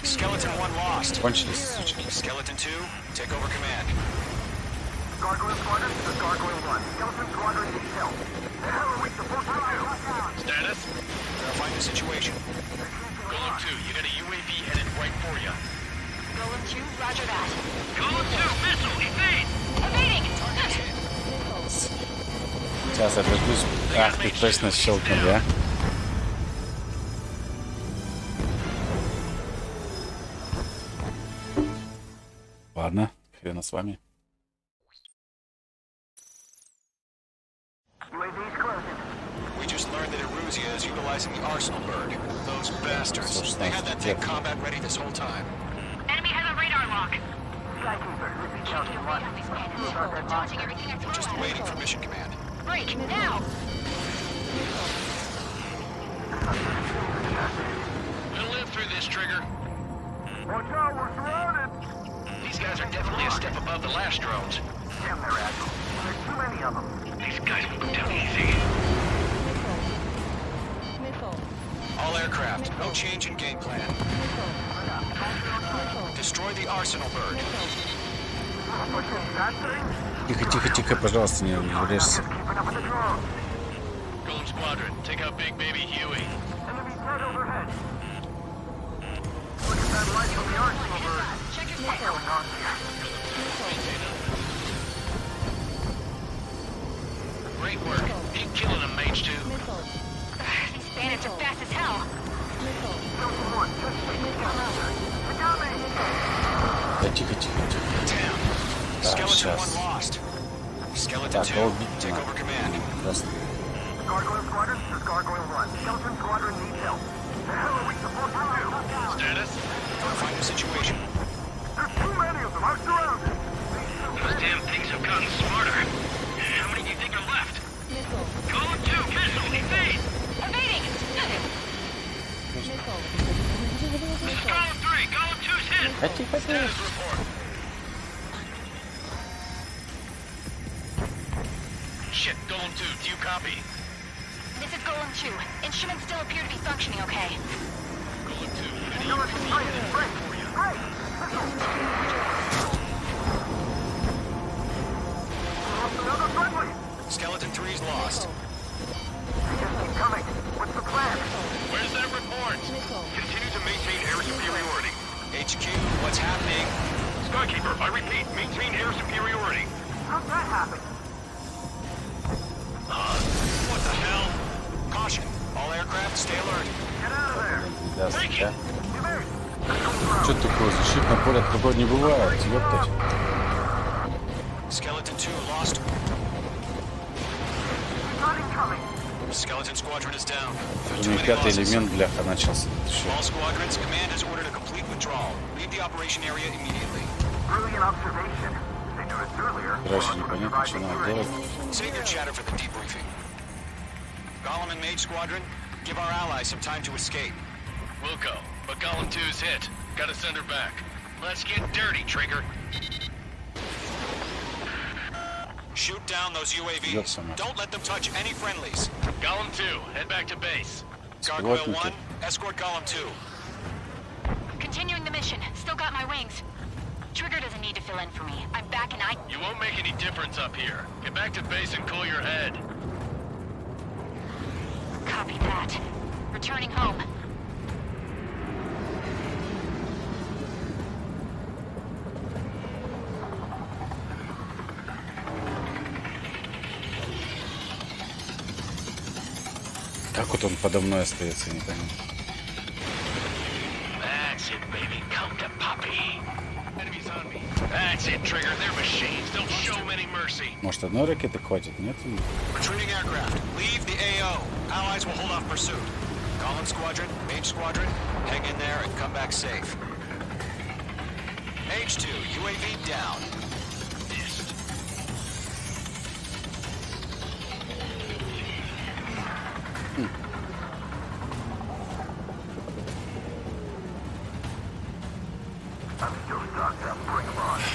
Skeleton 1 lost. Кончились, сучки. Skeleton 2, take over command. Gargoyle Squadron, this is Gargoyle 1. Skeleton Squadron needs help. Status? Verifying the situation. Golem 2, you got a UAV headed right for you. Golem 2, roger that. Golem 2, missile, evade! Evading! Сейчас отвлекусь. Ах, ты точно щелкнул, а? Ладно, хрена с вами. UAV's closing. We just learned that Eruzia is utilizing the Arsenal bird. Those bastards. They had that thing combat ready this whole time. Enemy has a radar lock. Skykeeper, this is Chelsea 1. Dodging everything I throw Just at waiting it. for mission command. Break, now! We'll live through this, Trigger. Watch out, we're surrounded! These guys are definitely a step above the last drones. Damn, they're agile. There's too many of them. These guys will go down easy. All aircraft, no change in game plan. Destroy the Arsenal bird. Тихо, тихо, тихо, пожалуйста, не врежься. Keeping up with the drones. Golem Squadron, take out Big Baby Huey. Enemy's dead overhead. Look at that light from the Arsenal bird. Check your What's going on here? Great work. Keep killing them, Mage 2. These bandits are fast as hell. Да тихо, тихо, тихо. Damn. Да, Skeleton сейчас. 1 lost. Skeleton Так, 2, убить take надо. over command. Просто. Gargoyle Squadron, this is Gargoyle 1. Skeleton Squadron needs help. The hell are we supposed to do? Status? Verifying the situation. There's too many of them. I'm surrounded. Those damn things have gotten smarter. How many do you think are left? Golem 2, missile, evade! Evading! Golem 3, Golem 2's hit! А тихо, тихо. Status report. Shit, Golem 2, do you copy? This is Golem 2. Instruments still appear to be functioning okay. Golem 2, you got a Skeleton UAV 3 headed is right great. for you. Great. Another friendly. Skeleton 3's lost. They just keep coming. What's the plan? Where's that report? Continue to maintain air superiority. HQ, what's happening? Skykeeper, I repeat, maintain air superiority. How'd that happen? What the hell? Caution. All aircraft, stay alert. Get out of there. Здравствуйте. Evade. Что такое? Защитное поле от другого не бывает. Ёптать. Skeleton 2 lost. Not incoming. Skeleton Squadron is down. У Too меня many пятый losses. элемент, бляха, начался. Что? All squadrons, command has ordered a complete withdrawal. Leave the operation area immediately. Brilliant observation. They knew it earlier. Короче, непонятно, что надо делать. Save your chatter for the debriefing. Golem and Mage Squadron, give our allies some time to escape. We'll go, but Golem 2's hit. Gotta send her back. Let's get dirty, Trigger. Shoot down those UAVs. Yes, I'm- Don't let them touch any friendlies. Golem 2, head back to base. Gargoyle Сплотники. 1, escort Golem 2. Continuing the mission. Still got my wings. Trigger doesn't need to fill in for me. I'm back and I... You won't make any difference up here. Get back to base and cool your head. Copy that. Returning home. Как вот он подо мной остается, не пойму. That's it, baby. Come to Poppy. Enemies on me. That's it, Trigger. They're machines. Don't show them any mercy. Может, одной ракеты хватит? Нет? Retreating aircraft, leave the AO. Allies will hold off pursuit. Golem Squadron, Mage Squadron, hang in there and come back safe. Mage 2, UAV down.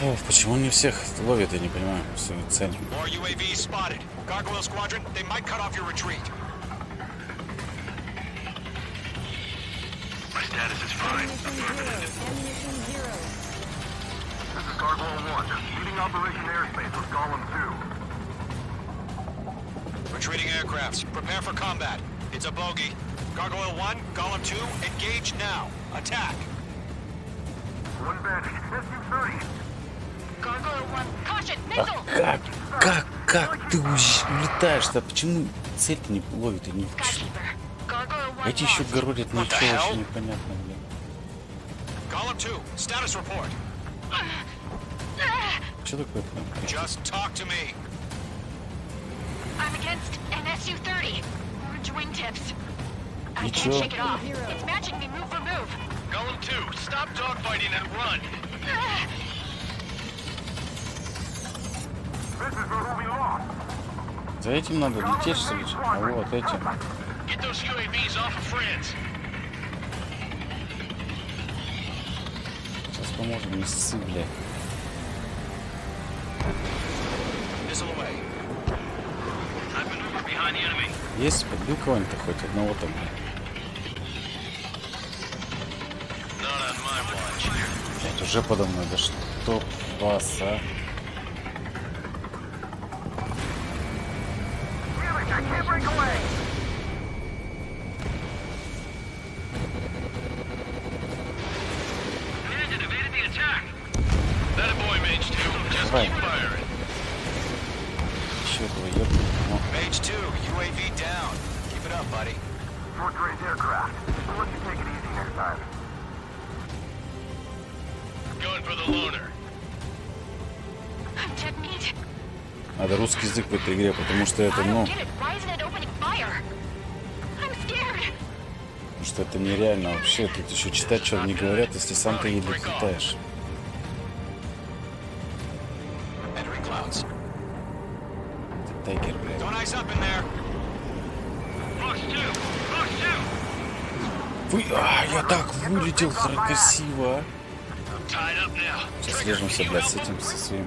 Ох, почему не всех ловят, я не понимаю свою цель. More UAVs spotted. Gargoyle Squadron, they might cut off your retreat. My status is fine. This is Gargoyle 1. Leading Operation Airspace with Golem 2. Retreating aircrafts. Prepare for combat. It's a bogey. Gargoyle 1, Golem 2, engage now. Attack. One bandit. SU-30. Gargoyle 1, caution, missile! Как ты улетаешь-то? Почему цель-то не ловит и не... Skykeeper, Gargoyle 1 Эти еще lost. городят What the ничего, hell? очень непонятно, блин. Column 2, status report. Что такое? Just talk to me. I'm against an SU-30. Orange wingtips. I Ничего. can't shake it off. It's matching me move for move. Golem 2, stop dogfighting and run. This is where we lost. За этим надо лететь, что ли? А вот эти. Get those UAVs off of friends. Сейчас поможем, не ссы, бля. Missile away. I've maneuvered behind the enemy. Есть? Подбил кого-нибудь хоть одного там, бля. Not on my watch. Блядь, уже подо мной, да что вас, а? I can't break away. Bandit evaded the attack. That a boy, Mage 2. Just Давай. keep firing. Еще этого ебаного. Mage 2, UAV down. Keep it up, buddy. Short-range aircraft. We'll let you take it easy next time. Going for the loner. I'm dead meat. Надо русский язык в этой игре, потому что это, I ну, don't get it. Why isn't it opening fire? I'm scared. потому что это нереально вообще. Тут еще читать, что они говорят, если сам ты еле летаешь. Entering clouds. Это тайгер, блядь. Don't ice up in there. Fox 2! Fox 2! Я так вылетел красиво, а. I'm tied up now. Сейчас Trigger, свяжемся, can you блядь, help с этим, со своим.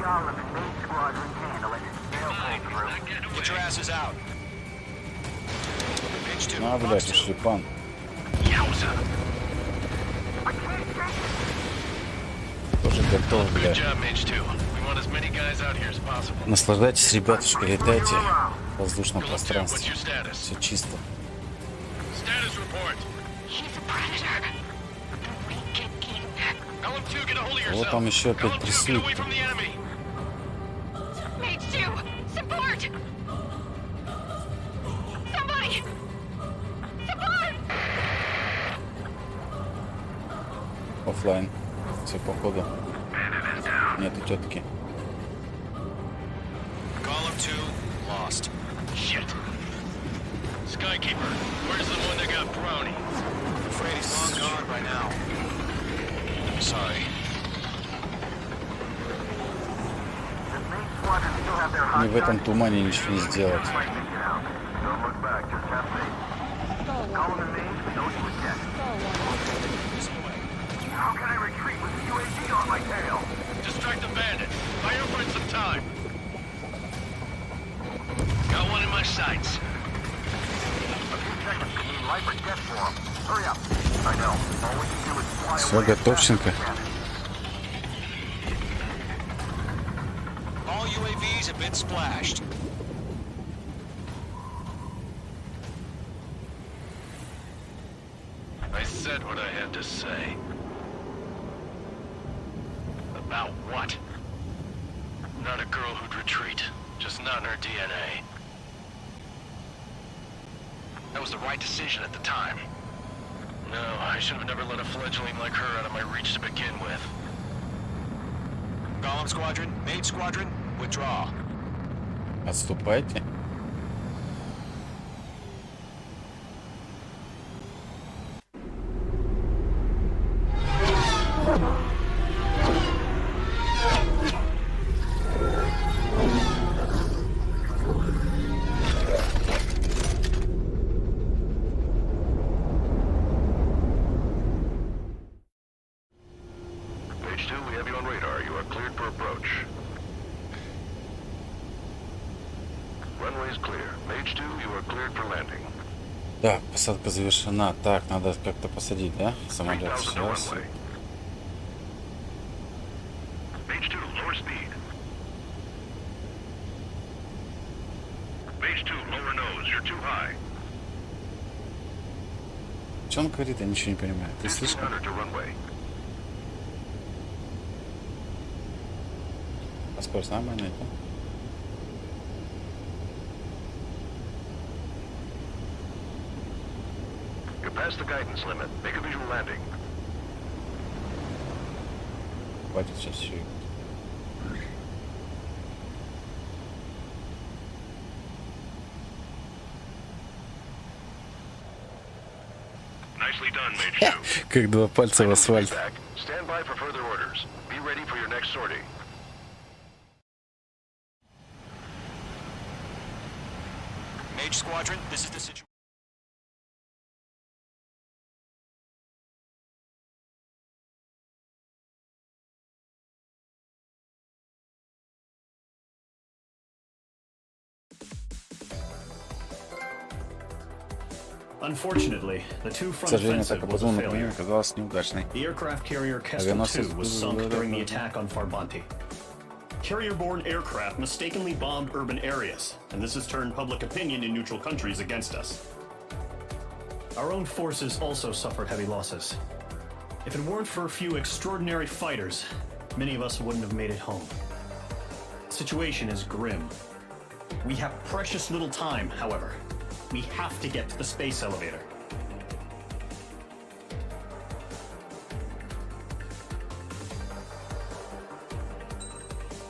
Golem and main squadron handle it. They'll pull through. Not getting Get your away. asses out. Mage 2, На, блядь, Fox 2. шлепан. Yowza! Тоже готов, Good блядь. job, Mage 2. We want as many guys out here as possible. Наслаждайтесь, ребятушка, летайте в воздушном Golem 2, what's пространстве. your status? Все чисто. Status report. He's a predator. The weak king. Golem 2, get a hold of yourself. Вот там еще опять Golem 2, get прессуют. away from the enemy. Mage 2, support! Somebody! Support! Оффлайн. Все походу. Нету тетки. Column 2, lost. Shit. Skykeeper, where's the one that got brownie? I'm afraid he's long gone by now. Sorry. The main squadron still have their Мне в этом тумане ничего не сделать. Don't look back, just have faith. Golem and main, we know you again. Missile away. How can I retreat with the UAV on my tail? Distract the bandit. Fire for it some time. Got one in my sights. A few seconds to mean life or death for him. Hurry up. I know. All we can do is fly Все, away. готовченко. All UAVs have been splashed. I said what I had to say. About what? Not a girl who'd retreat. Just not in her DNA. That was the right decision at the time. No, I should have never let a fledgling like her out of my reach to begin with. Golem Squadron, Mage Squadron, withdraw. Отступайте. Page 2, we have you on radar. You are cleared for approach. Runway is clear. Mage 2, you are cleared for landing. Так, посадка завершена. Так, надо как-то посадить, да? Самолет 3000 to сейчас. runway. Mage 2, lower speed. Mage 2, lower nose. You're too high. Что он говорит? Я ничего не понимаю. Ты слышишь? 1500 to runway. А скорость нормальная, да? You're past the guidance limit. Make a visual landing. Хватит сейчас еще. Nicely done, Mage 2. Как два пальца в асфальт. Stand by for further orders. Be ready for your next sortie. Mage Squadron, this is the situation. Unfortunately, the two К front сожалению, offensive атака по was a зону напрямую failure. оказалась неудачной. The aircraft carrier Kestrel Авианосец 2 was sunk during the attack on Farbanti. Carrier-borne aircraft mistakenly bombed urban areas, and this has turned public opinion in neutral countries against us. Our own forces also suffered heavy losses. If it weren't for a few extraordinary fighters, many of us wouldn't have made it home. The situation is grim. We have precious little time, however. We have to get to the space elevator.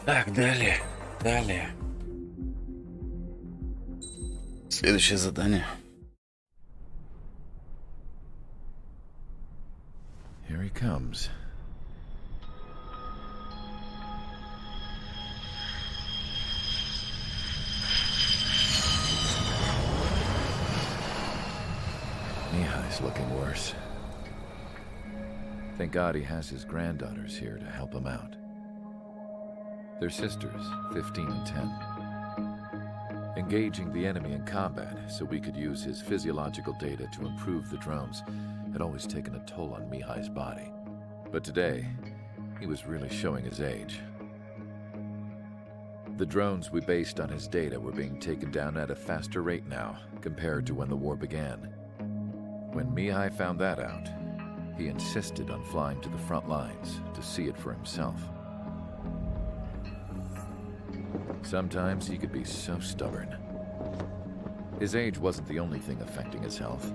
Так, далее. Далее. Следующее задание. Here he comes. Mihai's looking worse. Thank God he has his granddaughters here to help him out. They're sisters, 15 and 10. Engaging the enemy in combat so we could use his physiological data to improve the drones had always taken a toll on Mihai's body. But today, he was really showing his age. The drones we based on his data were being taken down at a faster rate now compared to when the war began. When Mihai found that out, he insisted on flying to the front lines to see it for himself. Sometimes he could be so stubborn. His age wasn't the only thing affecting his health.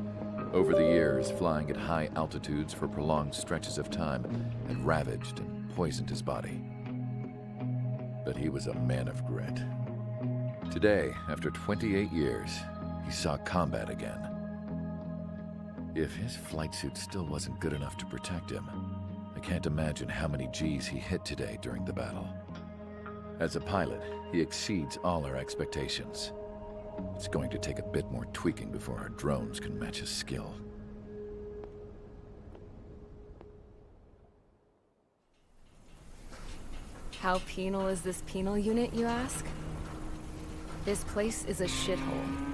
Over the years, flying at high altitudes for prolonged stretches of time had ravaged and poisoned his body. But he was a man of grit. Today, after 28 years, he saw combat again. If his flight suit still wasn't good enough to protect him, I can't imagine how many G's he hit today during the battle. As a pilot, he exceeds all our expectations. It's going to take a bit more tweaking before our drones can match his skill. How penal is this penal unit, you ask? This place is a shithole.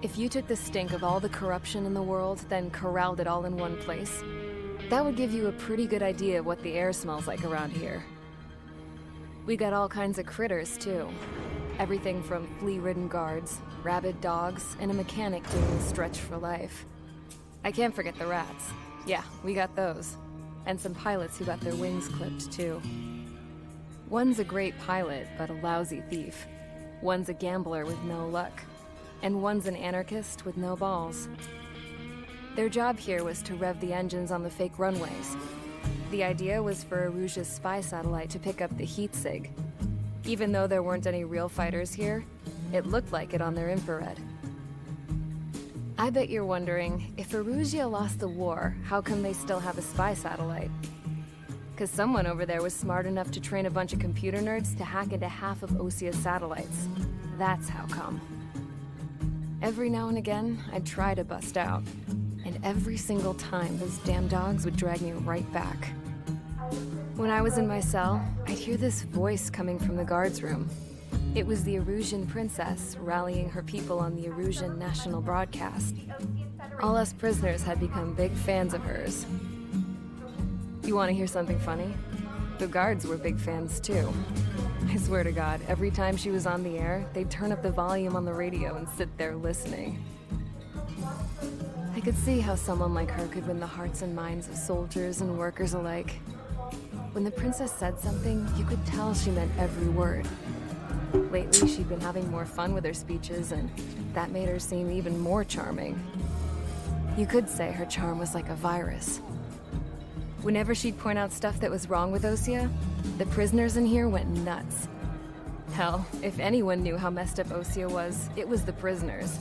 If you took the stink of all the corruption in the world, then corralled it all in one place, that would give you a pretty good idea of what the air smells like around here. We got all kinds of critters, too. Everything from flea-ridden guards, rabid dogs, and a mechanic doing the stretch for life. I can't forget the rats. Yeah, we got those. And some pilots who got their wings clipped, too. One's a great pilot, but a lousy thief. One's a gambler with no luck. And one's an anarchist with no balls. Their job here was to rev the engines on the fake runways. The idea was for Aruja's spy satellite to pick up the heat sig. Even though there weren't any real fighters here, it looked like it on their infrared. I bet you're wondering, if Aruja lost the war, how come they still have a spy satellite? Because someone over there was smart enough to train a bunch of computer nerds to hack into half of Osia's satellites. That's how come. Every now and again, I'd try to bust out. And every single time, those damn dogs would drag me right back. When I was in my cell, I'd hear this voice coming from the guards room. It was the Erusian princess rallying her people on the Erusian national broadcast. All us prisoners had become big fans of hers. You want to hear something funny? The guards were big fans too. I swear to God, every time she was on the air, they'd turn up the volume on the radio and sit there listening. I could see how someone like her could win the hearts and minds of soldiers and workers alike. When the princess said something, you could tell she meant every word. Lately, she'd been having more fun with her speeches, and that made her seem even more charming. You could say her charm was like a virus. Whenever she'd point out stuff that was wrong with Osea, the prisoners in here went nuts. Hell, if anyone knew how messed up Osea was, it was the prisoners.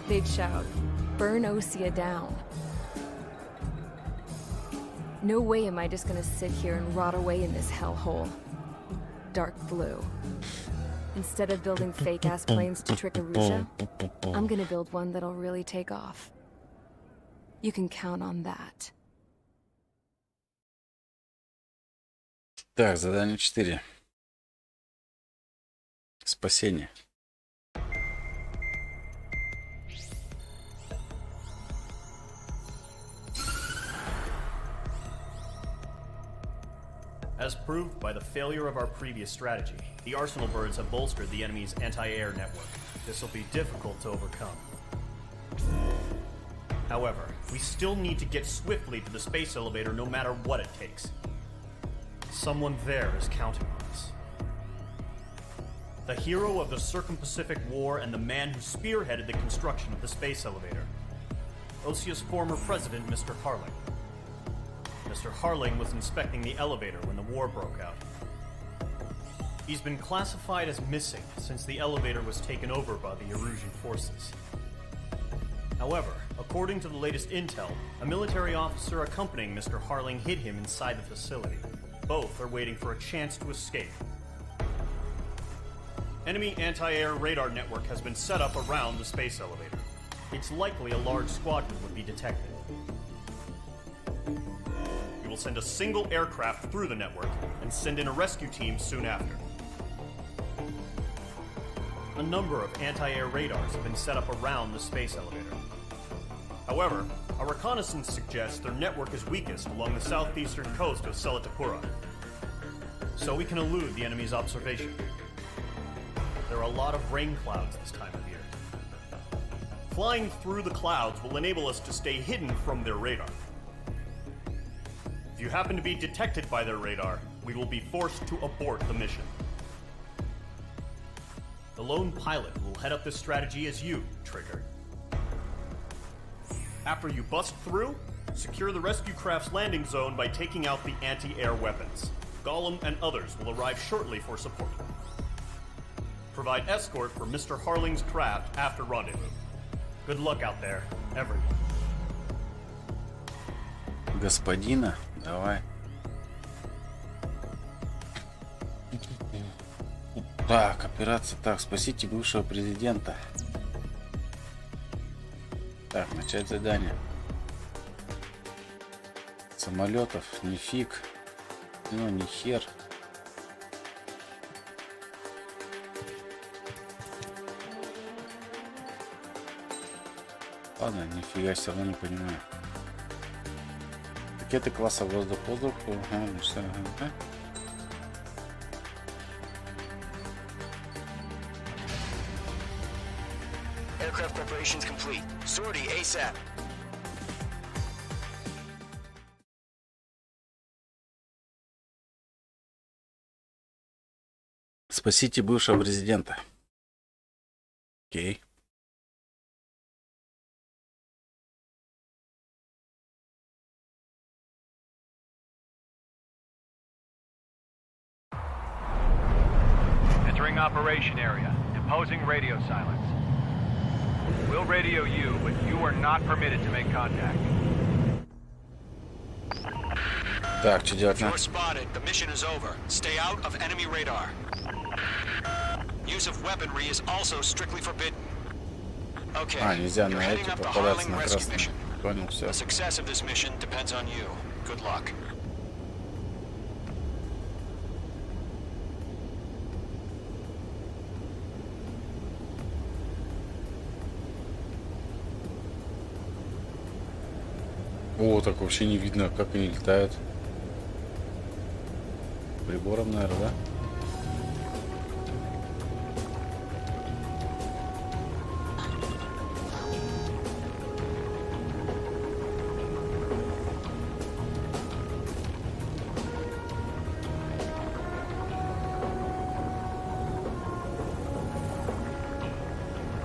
They'd shout, "Burn Osea down." No way am I just gonna sit here and rot away in this hellhole. Dark blue. Instead of building fake-ass planes to trick Arusha, I'm gonna build one that'll really take off. You can count on that. Так, задание 4. Спасение. As proved by the failure of our previous strategy, the Arsenal birds have bolstered the enemy's anti-air network. This will be difficult to overcome. However, we still need to get swiftly to the space elevator no matter what it takes. Someone there is counting on us. The hero of the Circum-Pacific War and the man who spearheaded the construction of the space elevator. Osea's former president, Mr. Harling. Mr. Harling was inspecting the elevator when the war broke out. He's been classified as missing since the elevator was taken over by the Erusian forces. However, according to the latest intel, a military officer accompanying Mr. Harling hid him inside the facility. Both are waiting for a chance to escape. Enemy anti-air radar network has been set up around the space elevator. It's likely a large squadron would be detected. We will send a single aircraft through the network and send in a rescue team soon after. A number of anti-air radars have been set up around the space elevator. However, our reconnaissance suggests their network is weakest along the southeastern coast of Selatapura, so we can elude the enemy's observation. There are a lot of rain clouds this time of year. Flying through the clouds will enable us to stay hidden from their radar. If you happen to be detected by their radar, we will be forced to abort the mission. The lone pilot who will head up this strategy is you, Trigger. After you bust through, secure the rescue craft's landing zone by taking out the anti-air weapons. Gollum and others will arrive shortly for support. Provide escort for Mr. Harling's craft after rendezvous. Good luck out there, everyone. Господина, давай. Так, операция. Так, спасите бывшего президента. Так, начать задание. Самолетов, не фиг. Ну, не хер. Ладно, нифига, все равно не понимаю. Ракеты класса воздух-воздух. Ага, ну все, ага. Aircraft preparations complete. Sortie ASAP. Спасите бывшего президента. Окей. Entering operation area. Imposing radio silence. We'll radio you, but you are not permitted to make contact. Так, что делать надо? You're spotted. The mission is over. Stay out of enemy radar. Use of weaponry is also strictly forbidden. Okay. Нельзя You're на heading эти up the попадаться Harling на rescue красный. mission. Понял, все. The success of this mission depends on you. Good luck. О, так вообще не видно, как они летают. прибором, наверное, да?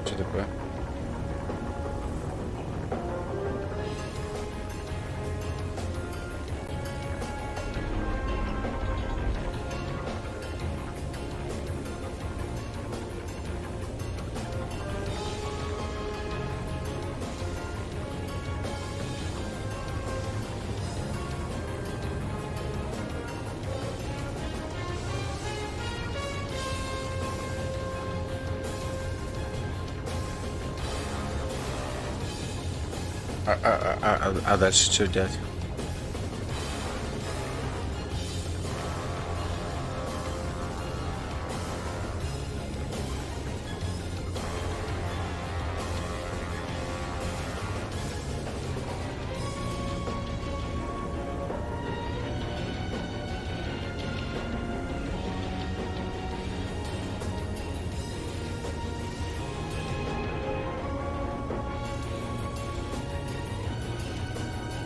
Что такое? А дальше что делать?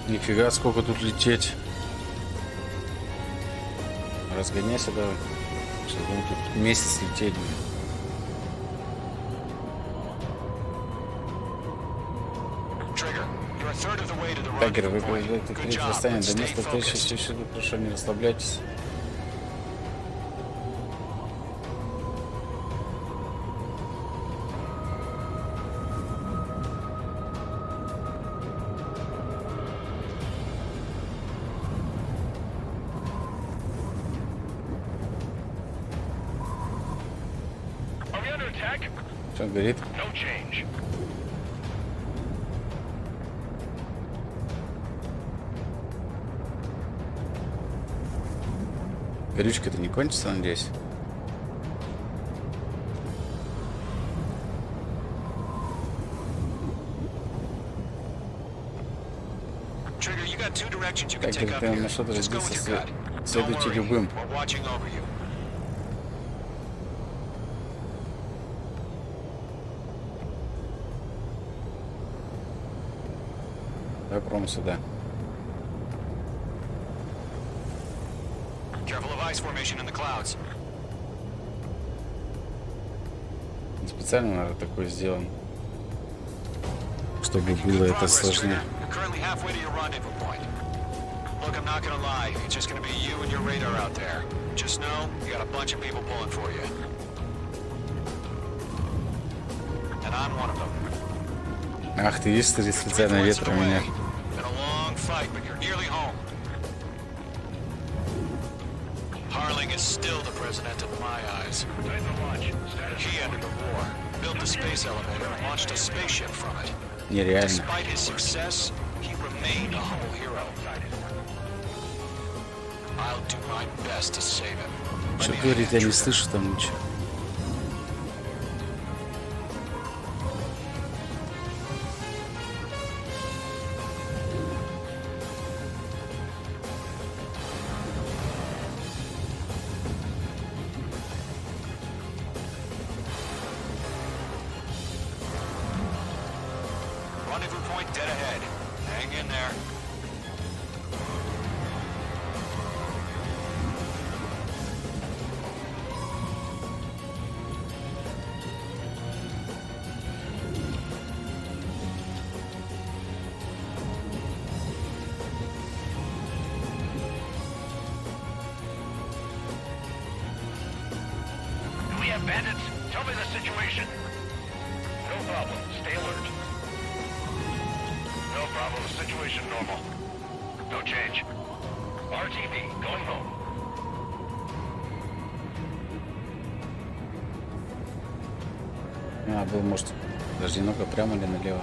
Нифига, сколько тут лететь. Разгоняйся давай. Сейчас будем тут месяц лететь. Тагер, вы проезжаете третье расстояние до места встречи, все хорошо, не расслабляйтесь. Что говорит? Горючка-то не кончится, надеюсь? Тагер, ты на что-то разбился, следуйте любым. Давай прямо сюда. Специально, наверное, такое сделан, чтобы было это сложнее. Ах, ты видишь, что специально ветра меня. Still the president in my eyes. He ended the war, built the space elevator, and launched a spaceship from it. Нереально. Despite his success, he remained a humble hero. I'll do my best to save him. Что говорит, я не слышу там ничего. Rendezvous point dead ahead. Hang in there. Do we have bandits? Tell me the situation. No problem. Stay alert. No problem. Situation normal. No change. RTV, going home. А, был, может, даже немного прямо или налево.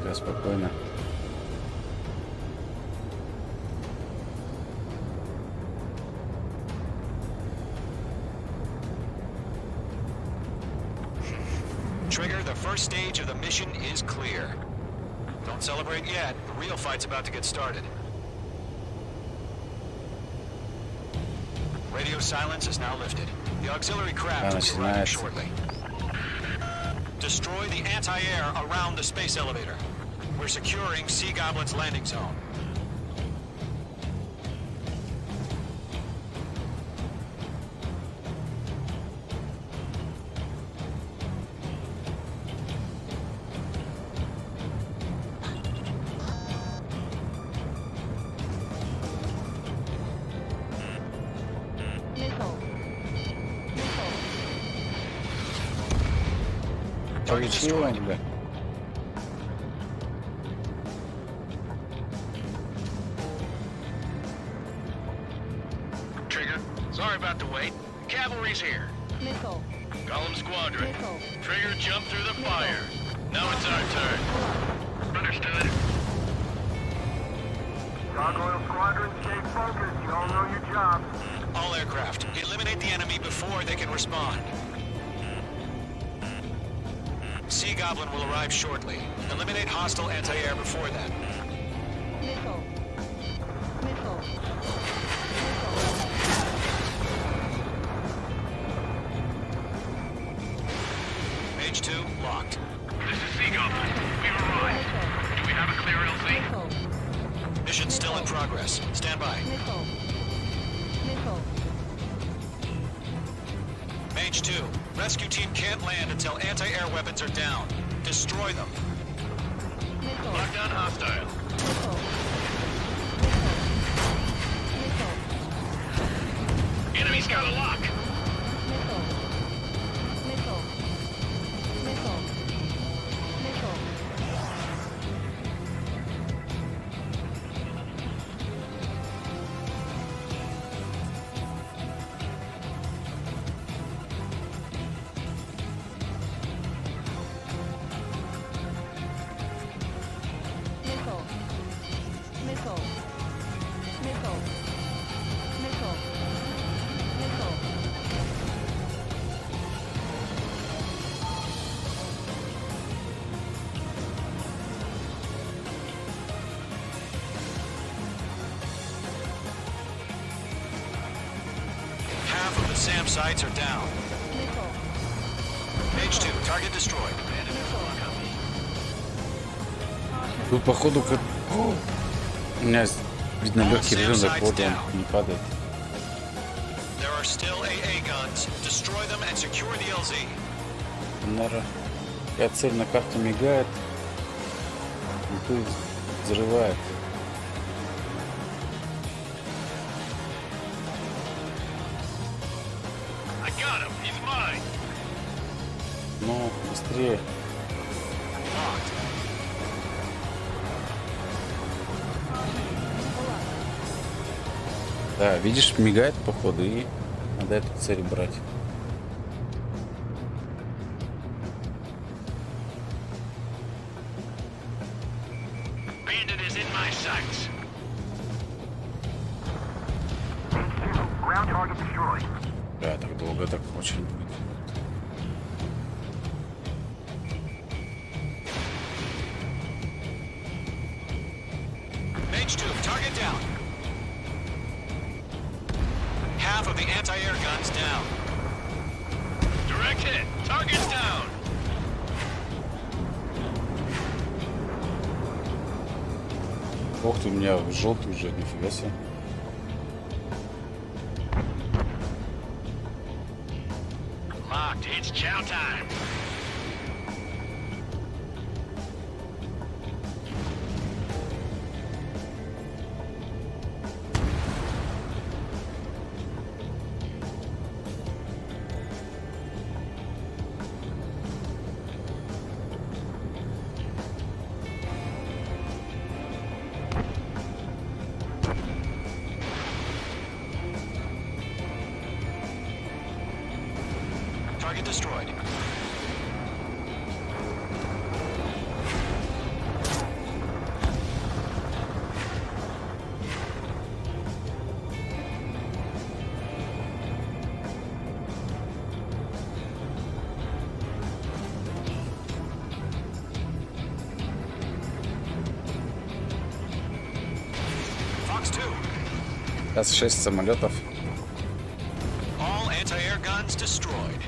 Да, спокойно. first stage of the mission is clear. Don't celebrate yet. The real fight's about to get started. Radio silence is now lifted. The auxiliary craft will be arriving shortly. Destroy the anti-air around the space elevator. We're securing Sea Goblin's landing zone. Получила, бля. Trigger, sorry about the wait. Cavalry's here. Missile. Golem Squadron. Missile. Trigger jumped through the fire. Now it's our turn. Understood. Gargoyle Squadron, stay focused. You all know your job. All aircraft, eliminate the enemy before they can respond. Sea Goblin will arrive shortly. Eliminate hostile anti-air before that. Missile. Missile. Mage 2, locked. This is Sea Goblin. We've arrived. Do we have a clear LZ? Mission still in progress. Stand by. Missile. Missile. Mage 2, rescue team can't land until anti-air weapons are down. Destroy them. Missile. Lock down hostile. Missile. Missile. Enemy's got a lock. Missile. Missile. Missile. Missile. Missile. Missile. Missile. Missile. Missile. Half of the SAM sites are down. Missile. Mage 2, target destroyed. Тут походу как... О! У меня видно легкий режим захвата, он не падает. There are still AA guns. Destroy them and secure the LZ. Наверное, я цель на карту мигает, и тут взрывает. I got him. He's mine. Ну, быстрее. Locked. Да, видишь, мигает походу, и надо эту цель брать. Bandit is in my sights. Mage 2, ground target destroyed. Да, так долго так очень будет. Mage 2, target down. Half of the anti-air guns down. Direct hit. Target's down. Ох ты, у меня желтый уже, нифига себе. Locked. It's chow time. Target destroyed. Сейчас 6 самолетов. All anti-air guns destroyed.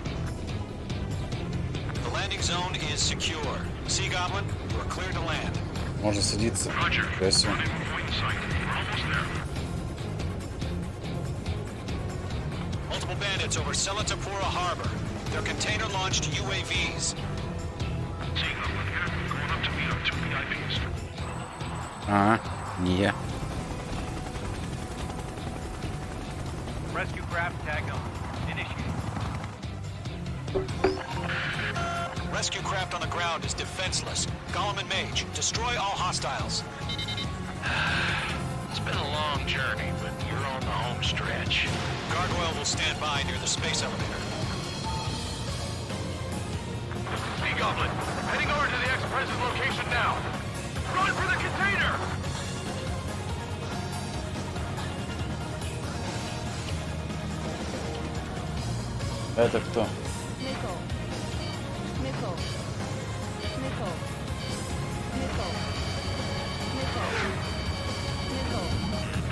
The landing zone is secure. Sea Goblin, you are clear to land. Можно садиться. Красиво. Multiple bandits over Selatapura Harbor. They're container-launched UAVs. Ага, не я. Rescue craft tagged on. Initiate. Rescue craft on the ground is defenseless. Gollum and Mage, destroy all hostiles. It's been a long journey, but you're on the home stretch. Gargoyle will stand by near the space elevator. Sea Goblin, heading over to the ex-president's location now. Run for the container! Это кто? Nickel. Nickel. Nickel. Nickel. Nickel. Nickel.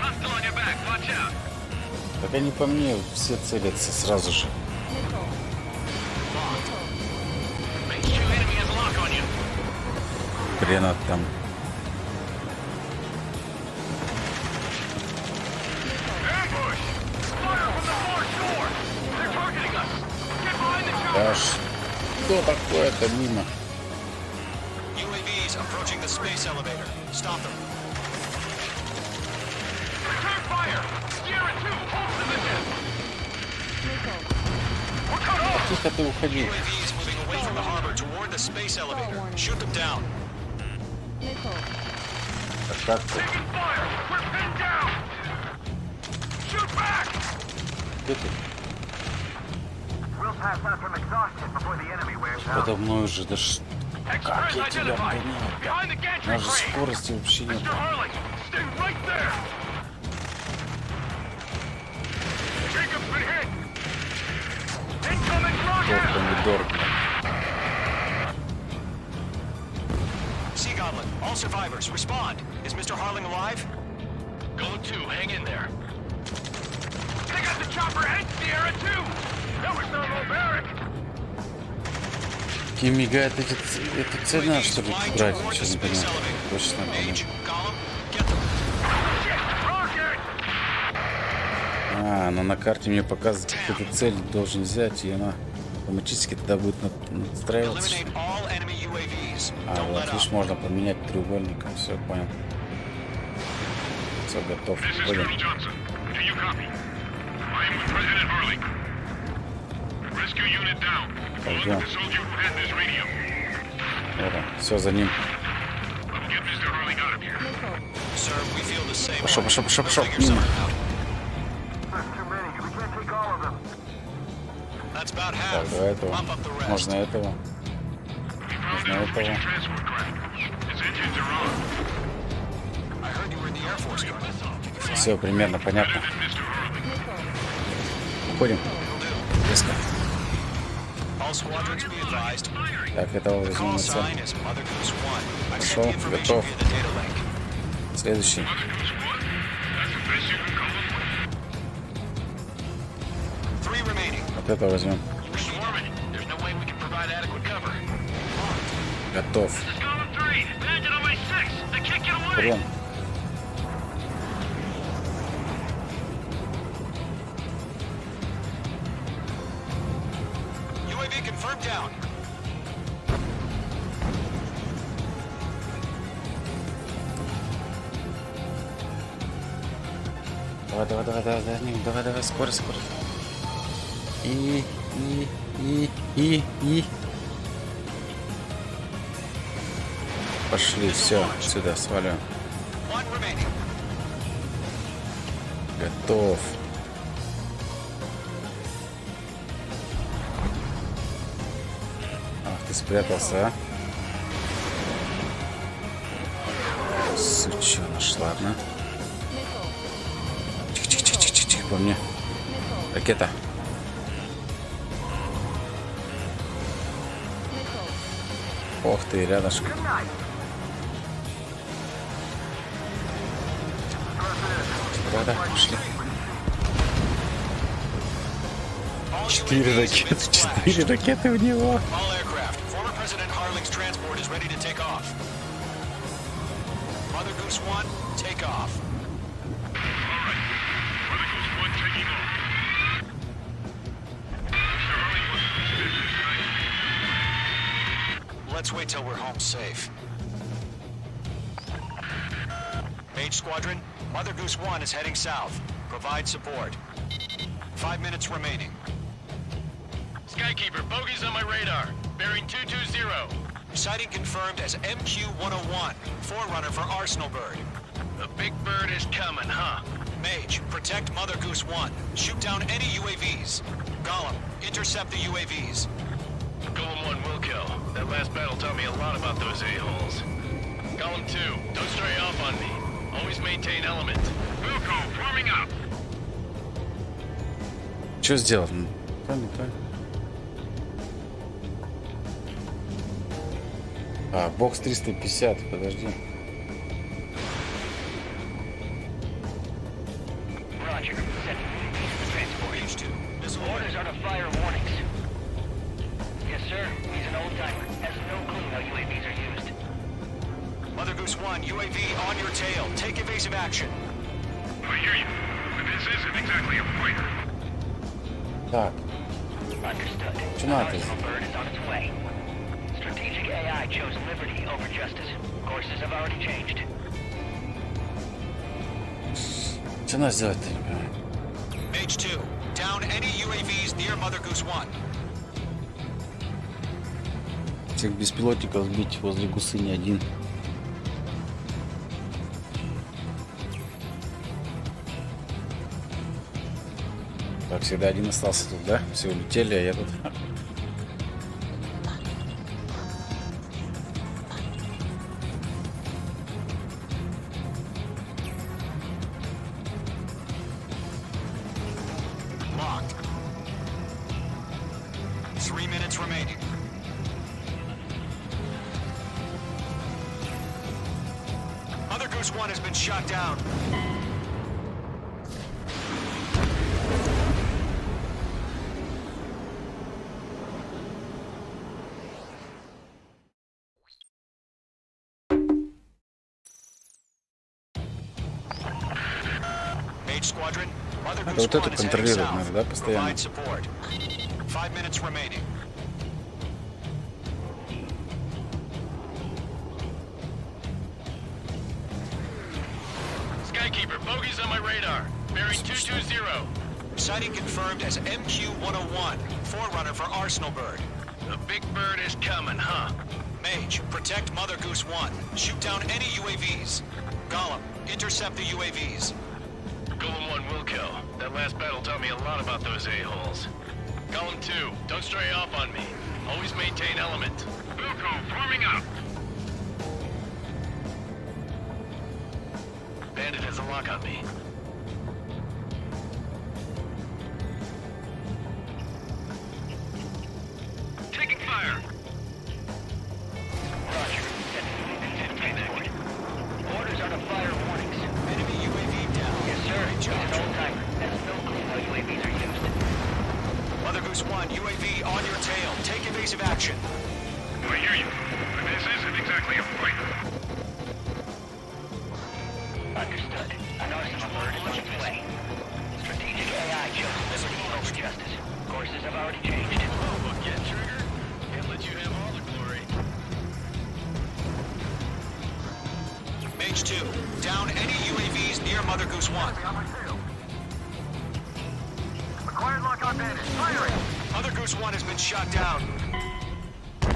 Hostile on your back, watch out! Так они по мне все целятся сразу же. Nickel. Mage 2 enemy has a lock on you. Хрена там. Ambush! Fire from the far shore! They're targeting us! Get behind the chopper! Аж что такое-то мимо? UAVs approaching the space elevator. Stop them. Return fire! Sierra 2, hold position! We're cut off! Тихо ты уходи. UAVs moving away from the harbor toward the space elevator. Shoot them down. Nickel. Так как ты? Taking fire! We're pinned down! Shoot back! Где ты? We'll pass out from exhaustion before the enemy wears out. Подо мной уже даже... Как Express я тебя identified! обгоняю? Behind the У gantry нас же crane! скорости вообще нет. Mr. Harling, stay right there! Jacob's been hit! Incoming Тот rocket! помидор. Sea Goblin, all survivors, respond. Is Mr. Harling alive? Go 2, hang in there. They got the chopper and Sierra 2! That was not barbaric! И мигает эти... Это цена, что ли, брать? Сейчас не понимаю. Точно не Mage, понимаю. Gollum, get them. Rocket! А, она на карте мне показывает, какую-то цель должен взять, и она автоматически тогда будет настраиваться. Eliminate all enemy UAVs. А, Don't вот, let видишь, up. можно поменять треугольником. Все, понял. Все, готов. Ходим. Johnson. Do you copy? I am with President Harling. Rescue unit down. Пойдем. The soldier who had this radio. Все, за ним. We'll get Mr. Harling out of here. Sir, we feel the same. Пошел, way. пошел, пошел, Let's пошел. figure Мимо. something out. There's too many. We can't take all of them. That's about Так, half. давай этого. Bump up the rest. Можно этого. Можно этого. Transport craft. His engines are on. I heard you were in the Air Force Guard. Все, примерно понятно. Mr. Harling. Уходим. Резко. All squadrons be advised. Так, этого The возьмем call на цель. sign is Mother Goose 1. I've Пошел, sent the information готов. via the data link. Следующий. That's the best you can call them. 3 remaining. Вот этого возьмем. We're swarming. There's no way we can provide adequate cover. Готов. This is Column 3. Bandit on my 6. They can't get away. Прям. UAV confirmed down. Давай, давай, давай, давай, давай, давай, давай, скорость, скорость. И. Пошли, все, сюда, сваливаем. 1 remaining. Готов. Ах, ты спрятался, а? Сучёныш, ладно. Тихо, по мне. Ракета. Ох ты, рядышком. Давай, пошли. 4 ракеты, 4 ракеты в него. All aircraft. Former President Harling's transport is ready to take off. Mother Goose 1, take off. Alright. Mother Goose 1 taking off. Mr. Harling wants to discuss this tonight. Let's wait till we're home safe. Mage Squadron, Mother Goose 1 is heading south. Provide support. 5 minutes remaining. Skykeeper, bogeys on my radar. Bearing 220. Sighting confirmed as MQ-101, forerunner for Arsenal Bird. The big bird is coming, huh? Mage, protect Mother Goose 1. Shoot down any UAVs. Gollum, intercept the UAVs. Golem 1 will kill. That last battle taught me a lot about those a-holes. Golem 2, don't stray off on me. Always maintain element. Wilco, forming up. Что сделал? Правильно, правильно. А, бокс 350, подожди. Roger. Sending UAVs for transport. H2, missile Orders are to fire warnings. Yes, sir. He's an old-timer. Has no clue how UAVs are used. Mother Goose 1, UAV on your tail. Take evasive action. I hear you. But this isn't exactly a fighter. Так, Understood. Что надо? Arsenal Bird is on its way. Strategic AI chose liberty over justice. Courses have already changed. что надо сделать-то, не понимаю. Mage 2, down any UAVs near Mother Goose 1. Всех беспилотников сбить возле гусы не один. Как всегда, один остался тут, да? Все улетели, а я тут... Locked. 3 minutes remaining. Mother Goose 1 has been shot down. Mage Squadron, Mother Goose вот это 1 is heading контролировать south. надо, да, постоянно? Provide support. 5 minutes remaining. Skykeeper, bogeys on my radar. Bearing 220. Sighting confirmed as MQ-101, forerunner for Arsenal Bird. The big bird is coming, huh? Mage, protect Mother Goose 1. Shoot down any UAVs. Gollum, intercept the UAVs. Golem 1 will kill. That last battle taught me a lot about those a-holes. Golem 2, don't stray off on me. Always maintain element. Wilco, forming up. Bandit has a lock on me. Taking fire. Roger. Sending transport. Orders are to fire warnings. Enemy UAV down. Yes, sir. He's an old-timer. Has no clue how UAVs are used. Mother Goose 1, UAV on your tail. Take evasive action. I hear you. But this isn't exactly a fighter. Understood. An Arsenal Bird is on its way. Strategic AI chose liberty over justice. Courses have already changed. Oh, again, Trigger? Can't let you have all the glory. Mage 2, down any UAVs near Mother Goose 1. Acquired lock on bandit. Firing! Mother Goose 1 has been shot down.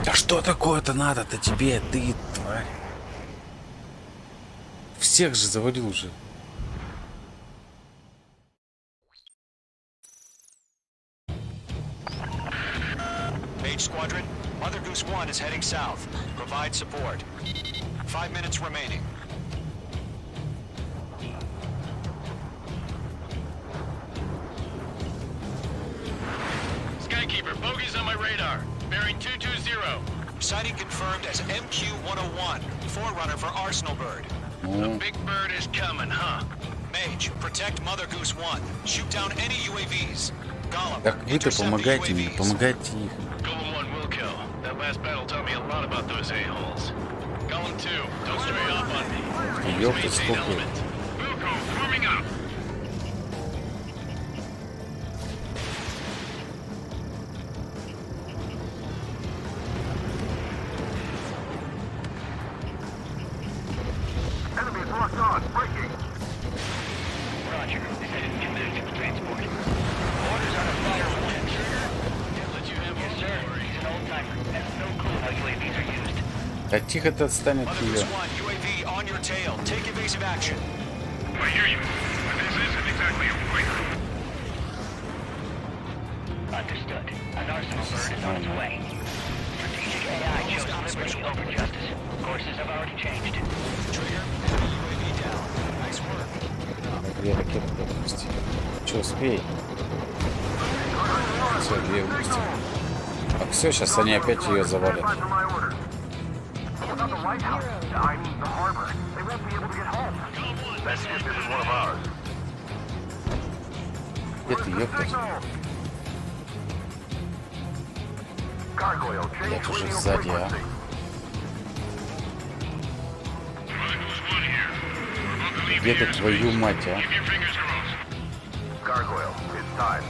Да что такое-то надо-то тебе, ты, тварь? Всех же завалил уже. Mage Squadron, Mother Goose 1 is heading south. Provide support. 5 minutes remaining. Skykeeper, bogeys on my radar. Bearing 220. Sighting confirmed as MQ-101, forerunner for Arsenal Bird. The big bird is coming, huh? Mage, protect Mother Goose 1. Shoot down any UAVs. Так вы-то помогайте мне, помогайте их. Golem 1 will kill. That last battle taught me a lot about those a-holes. Golem 2, don't stray off on me. Ёпта, Maintain сколько. element. Buko, forming up. Enemies locked on. Breaking. Roger. This is incommand transport. Orders on a fire one. Can't let you have Yes, all sir. the glory. He's an old-timer. Has no clue how UAVs are used. Да тихо ты отстань от Mother нее. Goose 1, UAV on your tail. Take evasive action. I hear you. But this isn't exactly a fight. Understood. An arsenal bird is on its way. Strategic AI chose liberty over justice. Courses have already changed. Trigger, enemy UAV down. Nice work. Две ракеты выпусти. Че, успей? Все, две выпусти. Так, все, сейчас они опять ее завалят. Back to my orders. What about the White House? I mean, the harbor. They won't be able to get home. That ship isn't one of ours. Где ты, ёпта? Signal. Gargoyle, change Блять, уже radio сзади, а. frequency. Где ты, твою мать, а? Keep your fingers crossed. Gargoyle, it's time.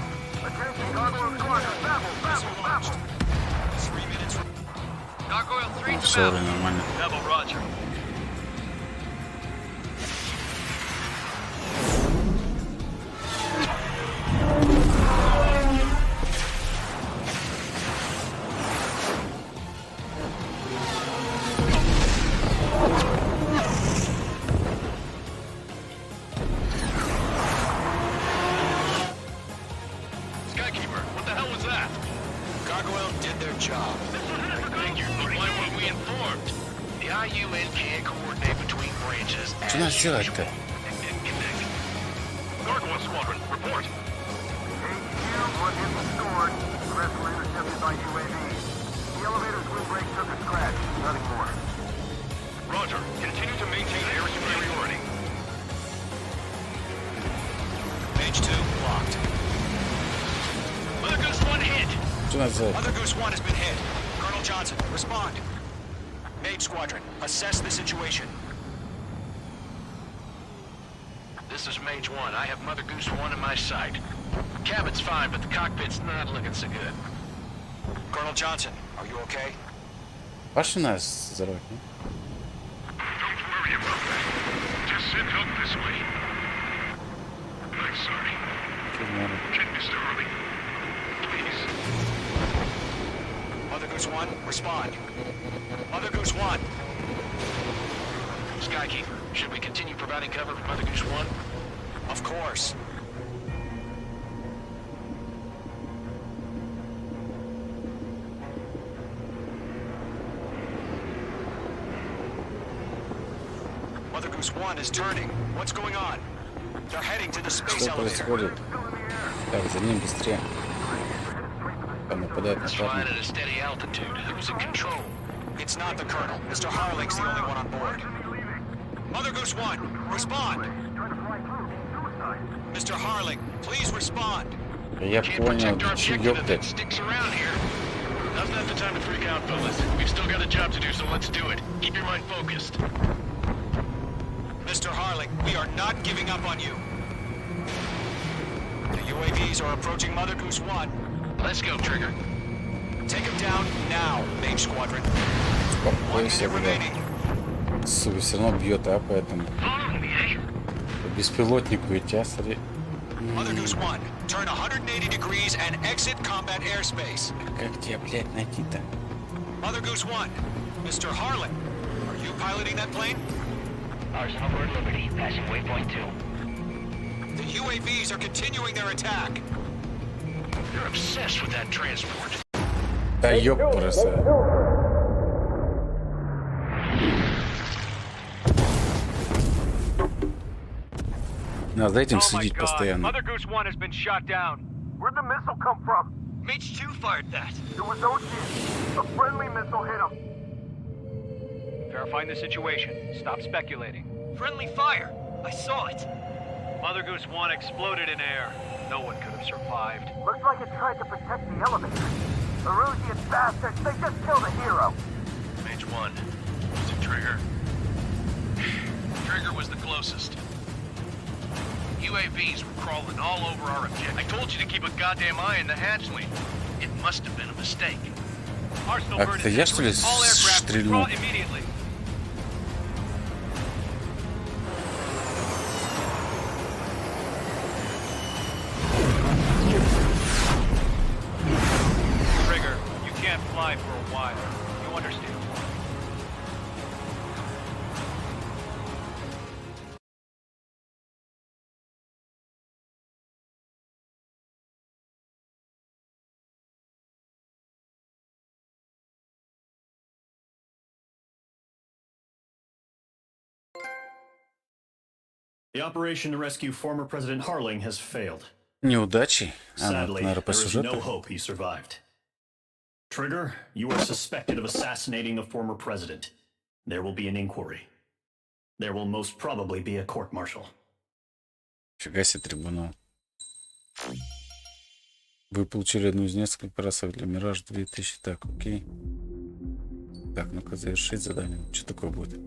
Attention, Gargoyle squadron. Babble, babble, babble. 3 minutes. Gargoyle 3 Все, нормально. Double Roger. Skykeeper, what the hell was that? Gargoyle did their job. Figured, but why weren't we informed? The IUN can't coordinate between branches. Что надо делать-то? Gargoyle Squadron, report. HQ, one hit was stored. The rest were intercepted by UAV. The elevator's windbreak took a scratch. Nothing more. Roger. Continue to maintain air superiority. Mage 2 locked. Mother Goose 1 hit. Что надо сделать? Mother Goose 1 has been hit. Colonel Johnson, respond. Mage Squadron, assess the situation. This is Mage 1. I have Mother Goose 1 in my sight. Cabin's fine, but the cockpit's not looking so good. Colonel Johnson, are you okay? Пошли нас взорвать, не? Don't worry about that. Just send help this way. I'm sorry. Get Mr. Hurley. Please. Mother Goose 1, respond. Mother Goose 1. Skykeeper, should we continue providing cover for Mother Goose 1? Of course. Mother Goose 1 is turning. What's going on? They're heading to the space Что elevator. происходит? Так, за ним быстрее. Там нападает It's flying нападник. at a steady altitude. Who's in control? It's not the Colonel. Mr. Harling's the only one on board. Mother Goose 1, respond. Mr. Harling, please respond. Я Can't понял, protect our ты че, objective if ёпта? it sticks around here. Now's not the time to freak out, fellas. We've still got a job to do, so let's do it. Keep your mind focused. Mr. Harling, we are not giving up on you. The UAVs are approaching Mother Goose 1. Let's go, Trigger. Take him down now, Mage Squadron. 1 Успокойся, minute блядь. remaining. Сука, все равно бьет, а, поэтому. По беспилотнику идти, а, смотри. Mother Goose 1, turn 180 degrees and exit combat airspace. Как тебя, блядь, найти-то? Mother Goose 1, Mr. Harling, are you piloting that plane? Arsenal Bird Liberty, passing waypoint 2. The UAVs are continuing their attack. You're obsessed with that transport. Да ёпрса. Надо за этим следить постоянно. Mother Goose 1 has been shot down. Where'd the missile come from? Mage 2 fired that. It was Ocean. A friendly missile hit him. Verifying the situation. Stop speculating. Friendly fire. I saw it. Mother Goose 1 exploded in air. No one could have survived. Looks like it tried to protect the elevator. Erusian bastards, they just killed a hero. Mage 1. Was it Trigger? Trigger was the closest. UAVs were crawling all over our objective. I told you to keep a goddamn eye on the hatchling. It must have been a mistake. Arsenal Так, bird это is я, что ли, all aircraft стрельнул? withdraw immediately. Trigger, you can't fly for a while. You understand? The operation to rescue former President Harling has failed. Неудачи. А, ну, Sadly, наверное, по there is сюжету. no hope he survived. Trigger, you are suspected of assassinating the former president. There will be an inquiry. There will most probably be a court-martial. Фига себе трибунал. Вы получили одну из нескольких расов для Мираж 2000. Так, окей. Так, ну-ка завершить задание. Что такое будет?